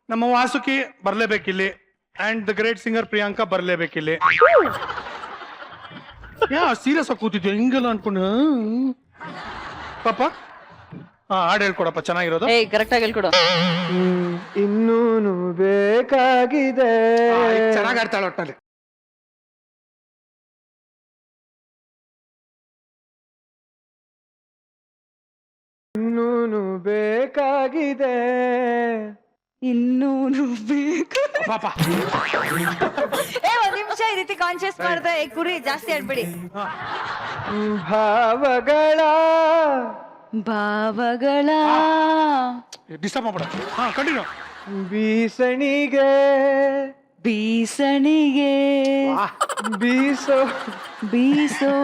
ನಮ್ಮ ವಾಸುಕಿ ಬರ್ಲೇಬೇಕಿಲ್ಲಿ and the great singer Priyanka ಬರ್ಲೇಬೇಕಿಲ್ಲಿ. ಸೀರಿಯಸ್ ಆಗಿ ಕೂತಿದ್ಯೋ ಹಿಂಗೆಲ್ಲ ಅನ್ಕೊಂಡು ಪಾಪ. ಹಾಡು ಹೇಳ್ಕೊಡಪ್ಪ ಚೆನ್ನಾಗಿರೋದು. ಏಯ್ ಕರೆಕ್ಟ್ ಆಗಿ ಹೇಳ್ಕೊಡು. ಇನ್ನೂನು ಬೇಕಾಗಿದೆ. ಚೆನ್ನಾಗಿ ಆಡ್ತಾಳೆ ಒಟ್ಟಲ್ಲಿ. ಇನ್ನೂನು ಬೇಕಾಗಿದೆ. ಇನ್ನೂನು ಬೇಕು. ಪಾಪ ಒಂದ್ ನಿಮಿಷ ಈ ರೀತಿ ಕಾನ್ಶಿಯಸ್ ಮಾಡ್ದೆ ಕುರಿ ಜಾಸ್ತಿ ಆಡ್ಬೇಡಿ. ಭಾವಗಳ ಭಾವಗಳ ಡಿಸ್ಟರ್ಬ್ ಮಾಡ್ಬೇಡ. ಕಂಟಿನ್ಯೂ. ಬೀಸಣಿಗೆ ಬೀಸಣಿಗೆ ಬೀಸೋ ಬೀಸೋ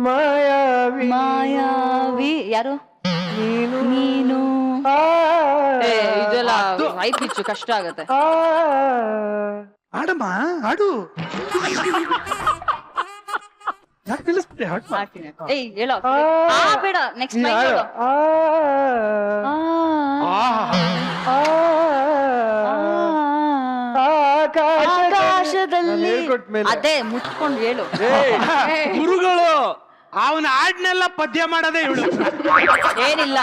ಮಾಯಾವಿ ಮಾಯಾವಿ. ಯಾರು ನೀನು? ಇದೆಲ್ಲ ಹೈ ಪಿಚ್ಚು ಕಷ್ಟ ಆಗತ್ತೆ. ಆಡಮ್ಮ ಆಡು. ಯಾಕೆ ನಿಲ್ಲಿಸ್ಬಿಟ್ಟೆ? ಮಾಡ್ತೀನಿ. ಏಯ್ ಹೇಳೋ. ಬೇಡ ನೆಕ್ಸ್ಟ್ ಮೈ ಹೇಳು. ಆಕಾಶದಲ್ಲಿ ಅದೇ ಮುಚ್ಕೊಂಡು ಹೇಳು. ಗುರುಗಳು ಅವನ ಹಾಡ್ನೆಲ್ಲ ಪದ್ಯ ಮಾಡೋದೇ ಇವಳು. ಏನಿಲ್ಲ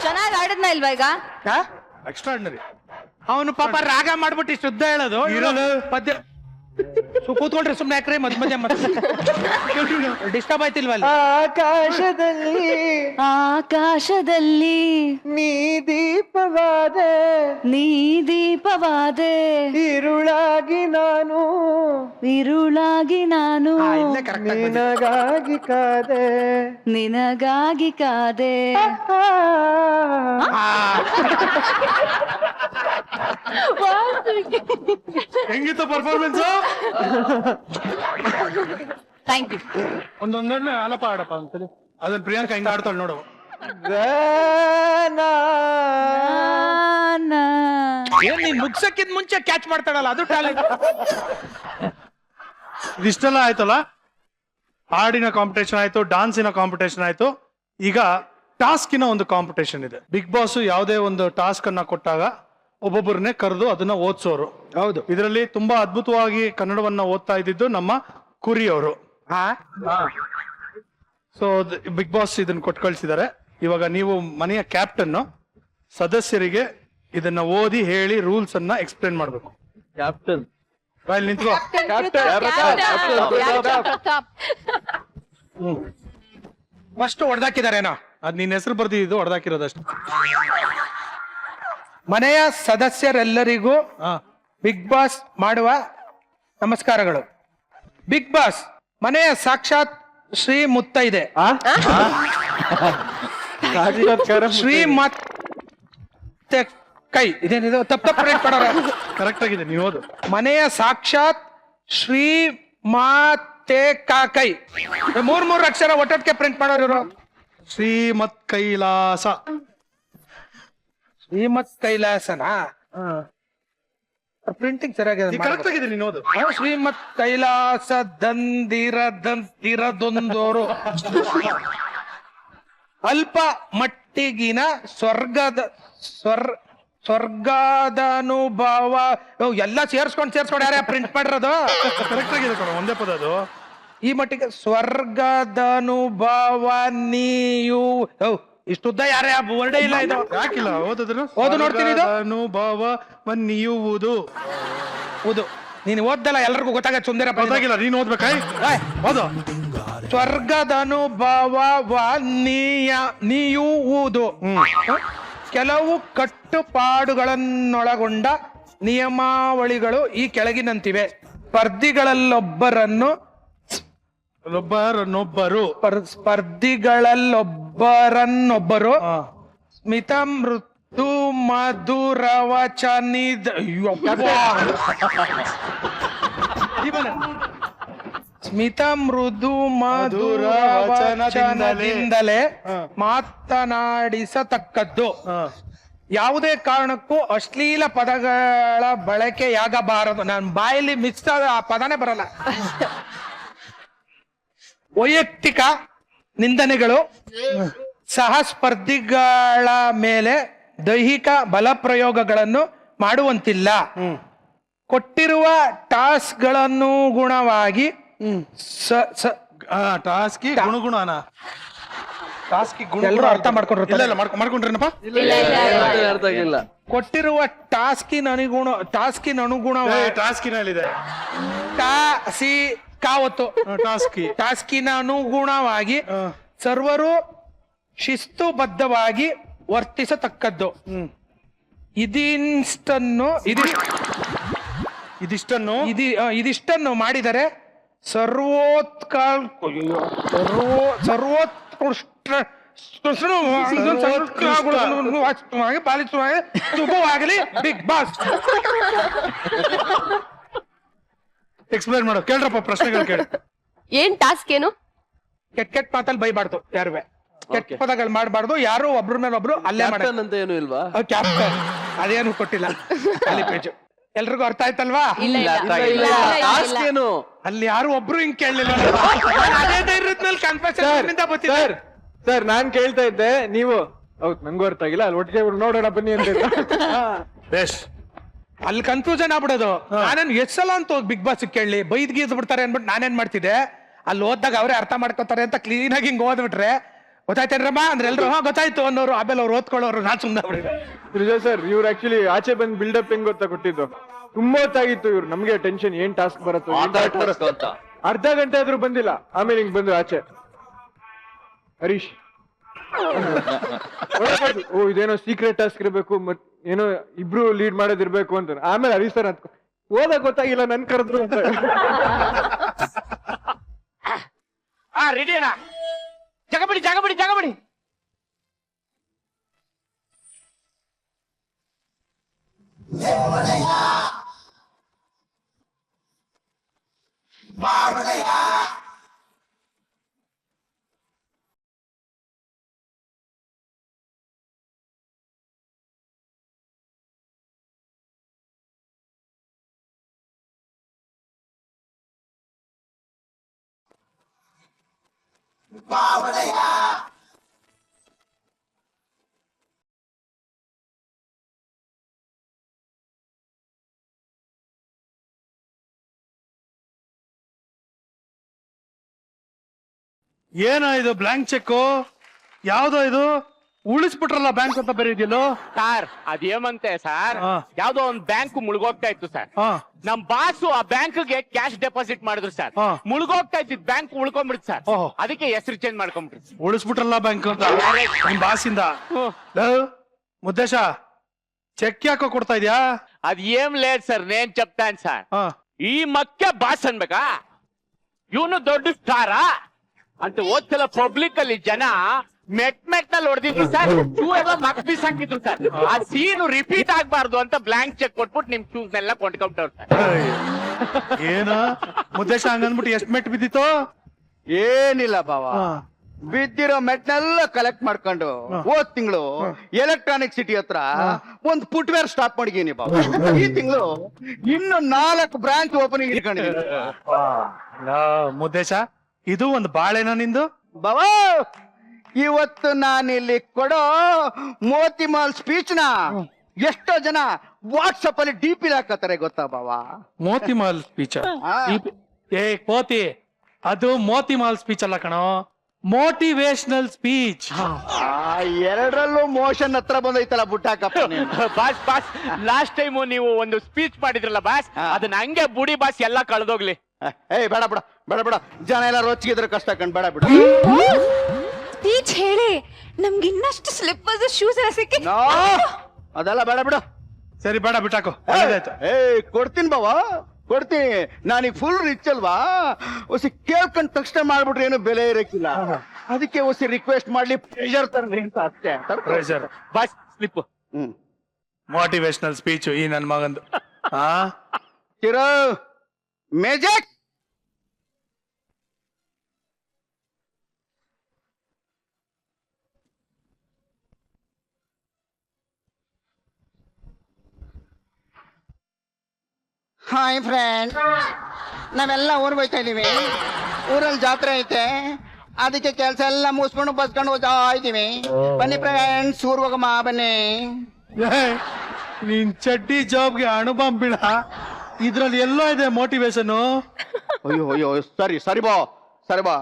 ಚೆನ್ನಾಗಿ ಆಡಿದ್ನ ಇಲ್ವಾ ಈಗ? ಎಕ್ಸ್ಟ್ರಾರ್ಡಿನರಿ. ಅವನು ಪಾಪ ರಾಗ ಮಾಡ್ಬಿಟ್ಟು ಇಷ್ಟು ಉದ್ದ ಹೇಳೋದು ಪದ್ಯ. ಕೂತ್ಕೊಂಡ್ರೆ ಸುಮ್ನೆ ಯಾಕ್ರೆ ಮಧ್ಯ ಡಿಸ್ಟರ್ಬ್ ಆಯ್ತಿಲ್ವ? ಆಕಾಶದಲ್ಲಿ ಆಕಾಶದಲ್ಲಿ ನೀ ದೀಪವಾದೆ ನೀ ದೀಪವಾದೆ ഇരുളാಗಿ ನಾನು ഇരുಳಾಗಿ ನಾನು ನಿನಗಾಗಿ ಕಾದೆ ನಿನಗಾಗಿ ಕಾದೆ. ಹೆಂಗಿತ್ತು ಪರ್ಫಾರ್ಮೆನ್ಸ್? Thank you. ಒಂದೊಂದನ್ನೇ ಆಲಪ ಆಡಪ್ಪ ಅಂತೇಳಿ. ಅದನ್ನ ಪ್ರಿಯಾಂಕಾ ಹಿಂಗ ಆಡ್ತಾಳೆ ನೋಡು. ಏನ್ ನೀನ್ ಮುಗ್ಸಕ್ಕಿಂತ ಮುಂಚೆ ಕ್ಯಾಚ್ ಮಾಡ್ತಾಳಲ್ಲ, ಅದು ಟ್ಯಾಲೆಂಟ್. ಇದಿಷ್ಟೆಲ್ಲ ಆಯ್ತಲ್ಲ, ಹಾಡಿನ ಕಾಂಪಿಟೇಷನ್ ಆಯ್ತು, ಡಾನ್ಸಿನ ಕಾಂಪಿಟೇಷನ್ ಆಯ್ತು. ಈಗ ಟಾಸ್ಕಿನ ಒಂದು ಕಾಂಪಿಟೇಷನ್ ಇದೆ. ಬಿಗ್ ಬಾಸ್ ಯಾವುದೇ ಒಂದು ಟಾಸ್ಕ್ ಅನ್ನ ಕೊಟ್ಟಾಗ ಒಬ್ಬೊಬ್ಬರನ್ನೇ ಕರೆದು ಅದನ್ನ ಓದಿಸೋರು. ಹೌದು. ಇದರಲ್ಲಿ ತುಂಬಾ ಅದ್ಭುತವಾಗಿ ಕನ್ನಡವನ್ನ ಓದ್ತಾ ಇದ್ದಿದ್ದು ನಮ್ಮ ಕುರಿ ಅವರು. ಸೊ ಬಿಗ್ ಬಾಸ್ ಇದನ್ನ ಕೊಟ್ಟು ಕಳ್ಸಿದ್ದಾರೆ. ಇವಾಗ ನೀವು ಮನೆಯ ಕ್ಯಾಪ್ಟನ್ ಸದಸ್ಯರಿಗೆ ಇದನ್ನ ಓದಿ ಹೇಳಿ ರೂಲ್ಸ್ ಅನ್ನ ಎಕ್ಸ್ಪ್ಲೇನ್ ಮಾಡ್ಬೇಕು. ಕ್ಯಾಪ್ಟನ್ ಬಾಯ್ ನಿಂತ್ಕೋ. ಫಸ್ಟ್ ಹೊಡೆದಾಕಿದಾರೇನೋ, ಅದ್ ನಿನ್ನ ಹೆಸರು ಬರ್ದಿದ್ದು ಹೊಡೆದಾಕಿರೋದಷ್ಟು. ಮನೆಯ ಸದಸ್ಯರೆಲ್ಲರಿಗೂ ಬಿಗ್ ಬಾಸ್ ಮಾಡುವ ನಮಸ್ಕಾರಗಳು. ಬಿಗ್ ಬಾಸ್ ಮನೆಯ ಸಾಕ್ಷಾತ್ ಶ್ರೀ ಮುತ್ತೈದೆ ಶ್ರೀಮತ್ತೆ ಕೈ ಇದೇನಿದೆ ತಪ್ಪು ಕರೆಕ್ಟ್ ಆಗಿದೆ, ನೀವು ಓದು. ಮನೆಯ ಸಾಕ್ಷಾತ್ ಶ್ರೀ ಮಾತೆ ಕಾಕೈ. ಮೂರ್ ಅಕ್ಷರ ಒಟ್ಟೊಟ್ಟಿಗೆ ಪ್ರಿಂಟ್ ಮಾಡೋರು ಇವರು. ಶ್ರೀಮತ್ ಕೈಲಾಸ. ಶ್ರೀಮತ್ ಕೈಲಾಸನಾ? ಪ್ರಿಂಟಿಂಗ್ ಸರಿಯಾಗಿದೆ. ಕರೆಕ್ಟ್ ಆಗಿದೆ, ನೀನು ಓದು. ಶ್ರೀಮತ್ ಕೈಲಾಸ ದಂದಿರದೊಂದೋರು ಅಲ್ಪ ಮಟ್ಟಿಗಿನ ಸ್ವರ್ಗದನುಭವ ಎಲ್ಲ ಸೇರ್ಸ್ಕೊಂಡು ಯಾರೇ ಪ್ರಿಂಟ್ ಮಾಡಿರೋದು. ಕರೆಕ್ಟ್ ಆಗಿದೆ ಕಣ, ಒಂದೇ ಪದ ಅದು. ಈ ಮಟ್ಟಿಗೆ ಸ್ವರ್ಗದನುಭವ ನೀವು ಇಷ್ಟುದ್ದ ಯಾರೇ ವರ್ಡೇ ಇಲ್ಲ ಇದು. ಯಾಕಿಲ್ಲ, ಓದಿದ್ರು ಓದು ನೋಡ್ತೀನಿ. ಇದು ಅನುಭವವನ್ನಿಯುವುದು. ಓದು ನೀನು ಓದ್ದಲ್ಲ, ಎಲ್ರಿಗೂ ಗೊತ್ತಾಗ ಸುಂದರ ಗೊತ್ತಾಗಿಲ್ಲ, ನೀನು ಓದ್ಬೇಕಾಯ್. ಓದು. ಸ್ವರ್ಗದನುಭವವನ್ನಿಯುವುದು ಕೆಲವು ಕಟ್ಟುಪಾಡುಗಳನ್ನೊಳಗೊಂಡ ನಿಯಮಾವಳಿಗಳು ಈ ಕೆಳಗಿನಂತಿವೆ. ಸ್ಪರ್ಧಿಗಳಲ್ಲೊಬ್ಬರನ್ನೊಬ್ಬರು ಸ್ಮಿತ ಮೃದು ಮಧುರವಚನಿದ ಸ್ಮಿತ ಮೃದು ಮಧುರವಚನದಿಂದಲೇ ಮಾತನಾಡಿಸತಕ್ಕದ್ದು. ಯಾವುದೇ ಕಾರಣಕ್ಕೂ ಅಶ್ಲೀಲ ಪದಗಳ ಬಳಕೆಯಾಗಬಾರದು. ನಾನು ಬಾಯಲ್ಲಿ ಮಿಕ್ಸ್ ಆದ ಆ ಪದನೇ ಬರಲ್ಲ. ವೈಯಕ್ತಿಕ ನಿಂದನೆಗಳು, ಸಹ ಸ್ಪರ್ಧಿಗಳ ಮೇಲೆ ದೈಹಿಕ ಬಲಪ್ರಯೋಗಗಳನ್ನು ಮಾಡುವಂತಿಲ್ಲ. ಕೊಟ್ಟಿರುವ ಟಾಸ್ಕ್ಗಳನುಗುಣವಾಗಿ ಟಾಸ್ಕಿ ಗುಣಗುಣನ ಟಾಸ್ಕಿ ಎಲ್ಲರೂ ಅರ್ಥ ಮಾಡ್ಕೊಂಡ್ರು. ಮಾಡ್ಕೊಂಡ್ರೇನಪ್ಪ? ಅರ್ಥ ಆಗಿಲ್ಲ. ಕೊಟ್ಟಿರುವ ಟಾಸ್ಕಿನನುಗುಣವಾಗಿ ಟಾಸ್ಕಿನಲ್ಲಿದೆ ಟಾಸ್ಕಿನ ಅನುಗುಣವಾಗಿ ಸರ್ವರು ಶಿಸ್ತುಬದ್ಧವಾಗಿ ವರ್ತಿಸತಕ್ಕದ್ದು. ಇದಿಷ್ಟನ್ನು ಮಾಡಿದರೆ ಪಾಲಿಸುವ ಶುಭವಾಗಲಿ ಬಿಗ್ ಬಾಸ್. ಎಕ್ಸ್ಪ್ಲೈನ್ ಮಾಡೋ ಕೇಳ್ರಪ್ಪ, ಪ್ರಶ್ನೆಗಳು ಕೇಳಿ. ಏನ್ ಟಾಸ್ಕ್ ಏನು? ಕೆಟ್ಟ ಮಾತಲ್ಲಿ ಬೈಬಾರ್ದು, ಯಾರುವೆ ಕೆಟ್ಟ ಪದಗಳು ಮಾಡಬಾರ್ದು. ಯಾರು ಒಬ್ರ ಮೇಲೆ ಒಬ್ರು ಅಲ್ಲೇ ಮಾಡ ಅಂತ ಏನು ಇಲ್ವಾ? ಕ್ಯಾಪ್ಟನ್ ಅದೇನು ಕೊಟ್ಟಿಲ್ಲ. ಖಾಲಿ ಪೇಜು. ಎಲ್ರಿಗೂ ಅರ್ಥ ಆಯ್ತಲ್ವಾ? ಟಾಸ್ಕ್ ಏನು? ಅಲ್ಲಿ ಯಾರು ಒಬ್ರು ಹಿಂಗ್ ಕೇಳಲಿಲ್ಲ. ಅದೇ ಧೈರ್ಯದ ಮೇಲೆ ಕನ್ಫೆಷನ್ ಸರ್ ನಾನ್ ಕೇಳ್ತಾ ಇದ್ದೆ, ನೀವು ಹೌದು ನಂಗೂ ಅರ್ಥ ಆಗಿಲ್ಲ, ಅಲ್ಲಿ ಒಟ್ಟಿಗೆ ನೋಡೋಣ ಬನ್ನಿ ಅಂತ. ಅಲ್ಲಿ ಕನ್ಫ್ಯೂಷನ್ ಆಗ್ಬಿಡೋದು. ನಾನೇನ್ ಎಷ್ಟ್ ಸಲ ಅಂತ ಹೋಗಿ ಬಿಗ್ ಬಾಸ್ ಕೇಳಿ ಬೈದ್ ಗೀದ್ ಬಿಡ್ತಾರೆ ಅನ್ಬಿಟ್ಟು ನಾನೇನ್ ಮಾಡ್ತಿದ್ದೆ, ಅಲ್ಲಿ ಓದ್ದಾಗ ಅವರೇ ಅರ್ಥ ಮಾಡ್ಕೋತಾರೆ ಅಂತ ಕ್ಲೀನ್ ಆಗಿ ಹಿಂಗ್ ಓದ್ಬಿಟ್ರೆ ಗೊತ್ತಾಯ್ತೇನ್ರಮ್ಮ ಅಂದ್ರೆ ಎಲ್ರು ಗೊತ್ತಾಯ್ತು ಅನ್ನೋರು, ಆಮೇಲೆ ಅವ್ರು ಓದ್ಕೊಳ್ಳೋರು. ನಾನ್ ಸುಮ್ಮನೆ ಬಿಡಿದೆ. ನಿಜ ಸರ್, ಇವ್ರು ಆಕ್ಚುಲಿ ಆಚೆ ಬಂದ್ ಬಿಲ್ಡಪ್ ಹೆಂಗ್ ಗೊತ್ತಾ ಕೊಟ್ಟಿದ್ದು, ತುಂಬಾ ಹೊತ್ತಾಗಿತ್ತು. ಇವ್ರು ನಮ್ಗೆ ಟೆನ್ಷನ್, ಏನ್ ಟಾಸ್ಕ್ ಬರುತ್ತೋ ಅರ್ಧ ಗಂಟೆ ಆದ್ರೂ ಬಂದಿಲ್ಲ. ಆಮೇಲೆ ಹಿಂಗ್ ಬಂದ್ರು ಆಚೆ. ಹರೀಶ್ ಓ ಇದೇನೋ ಸೀಕ್ರೆಟ್ ಟಾಸ್ಕ್ ಇರ್ಬೇಕು, ಮತ್ ಏನೋ ಇಬ್ರು ಲೀಡ್ ಮಾಡೋದಿರ್ಬೇಕು ಅಂತ. ಆಮೇಲೆ ಹರೀಶ್ ಸರ್ ಅಂತ ಓದಕ್ ಗೊತ್ತಾಗಿಲ್ಲ, ನನ್ ಕರೆದ್ರು ಅಂತ. ರೆಡಿ ಅಣ್ಣ, ಜಗಬಿಡಿ ಜಗಬಿಡಿ ಜಗಬಿಡಿ. ಏನೋ ಇದು ಬ್ಲಾಂಕ್ ಚೆಕ್ ಯಾವ್ದೋ ಇದು ಉಳಿಸ್ಬಿಟ್ರಲ್ಲ ಬ್ಯಾಂಕ್ ಅಂತ ಬರೀದಿಲ್ಲೋ ಸರ್. ಅದೇಮಂತೆ ಸರ್, ಯಾವ್ದೋ ಒಂದ್ ಬ್ಯಾಂಕ್ ಮುಳುಗೋಗ್ತಾ ಇತ್ತು ಸರ್. ಹಾ ನಮ್ ಬಾಸು ಆ ಬ್ಯಾಂಕ್ಗೆ ಕ್ಯಾಶ್ ಡೆಪಾಸಿಟ್ ಮಾಡಿದ್ರು ಸರ್. ಹಾ. ಮುಳುಗೋಗ್ತಾ ಇದ್ದಿದ್ ಬ್ಯಾಂಕ್ ಉಳ್ಕೊಂಡ್ಬಿಡ್ತು ಸರ್. ಓಹೋ. ಅದಕ್ಕೆ ಹೆಸರು ಚೇಂಜ್ ಮಾಡ್ಕೊಂಡ್ಬಿಡ್ತು. ಉಳಿಸ್ಬಿಟ್ರಲ್ಲ ಬ್ಯಾಂಕ್ ಅಂತ ನಿಮ್ ಬಾಸಿಂದ. ಮುದ್ದೇಶ ಚೆಕ್ ಯಾಕೋ ಕೊಡ್ತಾ ಇದ್ಯಾ? ಅದ್ ಏನ್ ಲೇಟ್ ಸರ್, ನೇನ್ చెప్తాను ಸರ್. ಹಾ ಈ ಮಕ್ಕೆ ಬಾಸ್ ಅನ್ಬೇಕಾ? ಇವನು ದೊಡ್ಡ ಸ್ಟಾರ ಅಂತ ಓದ್ಸಲ ಪಬ್ಲಿಕ್ ಅಲ್ಲಿ ಜನ ಮೆಟ್ ನಲ್ಲಿ ಹೊಡೆದಿದ್ರು ಸರ್. ಶೂ ಎಲ್ಲ ಮಕ್ ಪೀಸ್ ಹಾಕಿದ್ರು ಸರ್. ಆ ಸೀನು ರಿಪೀಟ್ ಆಗ್ಬಾರ್ದು ಅಂತ ಬ್ಲಾಂಕ್ ಚೆಕ್ ಕೊಟ್ಬಿಟ್ಟು ನಿಮ್ ಶೂಸ್ ನೆಲ್ಲ ಕೊಂಡ್ಕೊಂಡ್ಬಿಟ್ಟವ್ರು ಸರ್. ಏನ ಮುದ್ದೇಶ ಹಂಗಂದ್ಬಿಟ್ಟು ಎಷ್ಟ್ ಮೆಟ್ ಬಿದ್ದಿತ್ತು? ಏನಿಲ್ಲ ಬಾವ, ಬಿದ್ದಿರೋ ಮೆಟ್ನೆಲ್ಲ ಕಲೆಕ್ಟ್ ಮಾಡ್ಕೊಂಡು ಹೋದ್ ತಿಂಗಳು ಎಲೆಕ್ಟ್ರಾನಿಕ್ ಸಿಟಿ ಹತ್ರ ಒಂದ್ ಫುಟ್ವೇರ್ ಸ್ಟಾಪ್ ಮಾಡಿದೀನಿ ಬಾವ. ಈ ತಿಂಗಳು ಇನ್ನು 4 ಬ್ರಾಂಚ್ ಓಪನಿಂಗ್ ಇಟ್ಕೊಂಡಿದ್ದೀನಿ ಮುದ್ದೇಶ. ಇದು ಒಂದು ಬಾಳೆನ ನಿಂದು ಬಾವ. ಇವತ್ತು ನಾನಿಲ್ಲಿ ಕೊಡೋ ಮೋತಿಮಾಲ್ ಸ್ಪೀಚ್ ನ ಎಷ್ಟೋ ಜನ ವಾಟ್ಸಪ್ ಅಲ್ಲಿ ಡಿ ಪಿ ಹಾಕತ್ತಾರೆ ಗೊತ್ತಾ ಬಾವ? ಮೋತಿಮಾಲ್ ಸ್ಪೀಚ್? ಏ ಕೋತಿ, ಅದು ಮೋತಿಮಾಲ್ ಸ್ಪೀಚ್ ಅಲ್ಲ ಕಣೋ, ಮೋಟಿವೇಶನಲ್ ಸ್ಪೀಚ್. ಎರಡರಲ್ಲೂ ಮೋಷನ್ ಹತ್ರ ಬಂದೈತಲ್ಲ ಬುಟ್ಟಾಕಪ್ಪ ನೀನು. ಬಾಸ್ ಬಾಸ್, ಲಾಸ್ಟ್ ಟೈಮ್ ನೀವು ಒಂದು ಸ್ಪೀಚ್ ಮಾಡಿದ್ರಲ್ಲ ಬಾಸ್, ಅದನ್ನ ಹಂಗೆ ಬುಡಿ ಬಾಸ್ ಎಲ್ಲ ಕಳ್ದೋಗ್ಲಿ. ಏಯ್ ಬೇಡ ಬಿಡ ಬೇಡ ಬಿಡ, ಜನ ಎಲ್ಲ ರೊಚ್ಚಿಗಿದ್ರೆ ಕಷ್ಟ ಕಂಡ್ ಬೇಡ ಬಿಡ. ಸ್ಪೀಚ್ ಹೇಳಿ ನಮ್ಗೆ ಇನ್ನಷ್ಟು ಸ್ಲಿಪ್ಪರ್ಸ್ ಶೂಸ್ ಎಲ್ಲ ಸಿಕ್ಕಿ. ಅದೆಲ್ಲ ಬೇಡ ಬಿಡು. ಸರಿ ಬೇಡ ಬಿಟ್ಟಾಕು, ಒಳ್ಳೇದಾಯ್ತು. ಏಯ್ ಕೊಡ್ತೀನಿ ಬಾವ, ಕೊಡ್ತೀನಿ. ನಾನೀಗ ಫುಲ್ ರಿಚ್ ಅಲ್ವಾ, ಹೊಸಿ ಕೇಳ್ಕೊಂಡ್ ತಕ್ಷಣ ಮಾಡ್ಬಿಟ್ರೆ ಏನು ಬೆಲೆ ಇರಕ್ಕಿಲ್ಲ. ಅದಕ್ಕೆ ಹೊಸಿ ರಿಕ್ವೆಸ್ಟ್ ಮಾಡ್ಲಿ, ಪ್ರೆಷರ್ ತರ್ರಿ ಅಂತ ಅಷ್ಟೇ. Pressure boss slip. Motivational speech ಈ ನನ್ ಮಗಂದು. ಚಿರೋ ಮ್ಯಾಜಿಕ್. ಹಾಯ್ ಫ್ರೆಂಡ್, ನಾವೆಲ್ಲ ಊರಿಗೆ ಹೋಗ್ತಾ ಇದೀವಿ. ಊರಲ್ಲಿ ಜಾತ್ರೆ ಐತೆ, ಅದಕ್ಕೆ ಕೆಲಸ ಎಲ್ಲ ಮುಗಿಸ್ಕೊಂಡು ಬಸ್ಕೊಂಡು ಹೋಗ್ತಾ ಇದೀವಿ. ಬನ್ನಿ ಫ್ರೆಂಡ್ಸ್, ಊರ್ ಹೋಗಮ್ಮ ಬನ್ನಿ. ಏಯ್, ನೀನ್ ಚಡ್ಡಿ ಜಾಬ್ಗೆ ಅಣುಬಾಂಬ್ ಬಿಡ, ಇದ್ರಲ್ಲಿ ಎಲ್ಲೋ ಇದೆ ಮೋಟಿವೇಶನ್. ಅಯ್ಯೋ ಅಯ್ಯೋ, ಸರಿ ಬಾ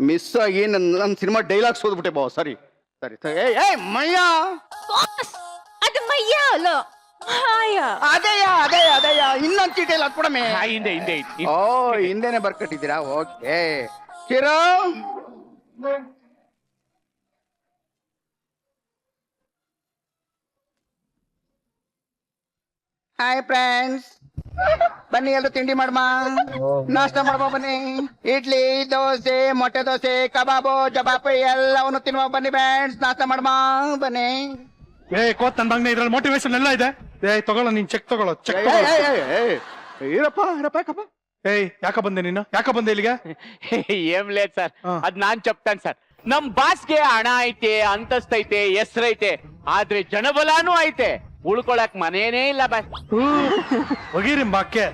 ಮಿಸ್ ಆಗಿ ನನ್ನ ಸಿನಿಮಾ ಡೈಲಾಗ್ಸ್ ಓದ್ಬಿಟ್ಟೆ ಬಾ. ಸರಿ ಏ ಮಯ್ಯ, ಅದು ಮಯ್ಯ ಅಲ್ಲ, ಹಾಯ. ಅದೇಯ ಇನ್ನೊಂದು ಚೀಟಿಯಲ್ಲಿ ಹಾಕ್ಬಿಡಮೆ. ಹಿಂದೆ ಓ, ಹಿಂದೆನೆ ಬರ್ಕಟ್ಟಿದ್ದೀರಾ? ಓಕೆ ಕಿರೋ. ಹಾಯ್ ಫ್ರೆಂಡ್ಸ್, ಬನ್ನಿ ಎಲ್ಲರೂ ತಿಂಡಿ ಮಾಡಮ್ಮ, ನಾಷ್ಟ ಮಾಡ್ಬೋ ಬನ್ನಿ. ಇಡ್ಲಿ, ದೋಸೆ, ಮೊಟ್ಟೆ ದೋಸೆ, ಕಬಾಬು, ಜಬಾಬು ಎಲ್ಲವನ್ನು ತಿನ್ನುವ ಬನ್ನಿ ಫ್ರೆಂಡ್ಸ್, ನಾಷ್ಟ ಮಾಡಮ್ಮ ಬನ್ನಿ. ಕೋತ್ ನನ್ ಮಗನೇ, ಇದ್ರಲ್ಲಿ ಮೋಟಿವೇಶನ್ ಎಲ್ಲ ಇದೆ. ತಗೊಳ್ಳೋ, ನೀನ್ ಚೆಕ್ ತಗೊಳ್ಳೋ, ಚೆಕ್. ಇರಪ್ಪ. ಏಯ್, ಯಾಕ ಬಂದೆ ನೀನು? ಯಾಕ ಬಂದೆ ಇಲ್ಲಿಗೆ? ಏನ್ ಲೇಟ್ ಸರ್, ಅದ್ ನಾನ್ ಚೆಪ್ತಾನೆ ಸರ್. ನಮ್ ಬಾಸ್ಗೆ ಹಣ ಐತೆ, ಅಂತಸ್ತೈತೆ, ಹೆಸ್ರೈತೆ, ಆದ್ರೆ ಜನಬಲಾನು ಐತೆ. ಉಳ್ಕೊಳಕ್ ಮನೇನೇ ಇಲ್ಲ ಬಾಸ್. ಹೋಗಿರಿ ಬಾಕ್ಕೆ,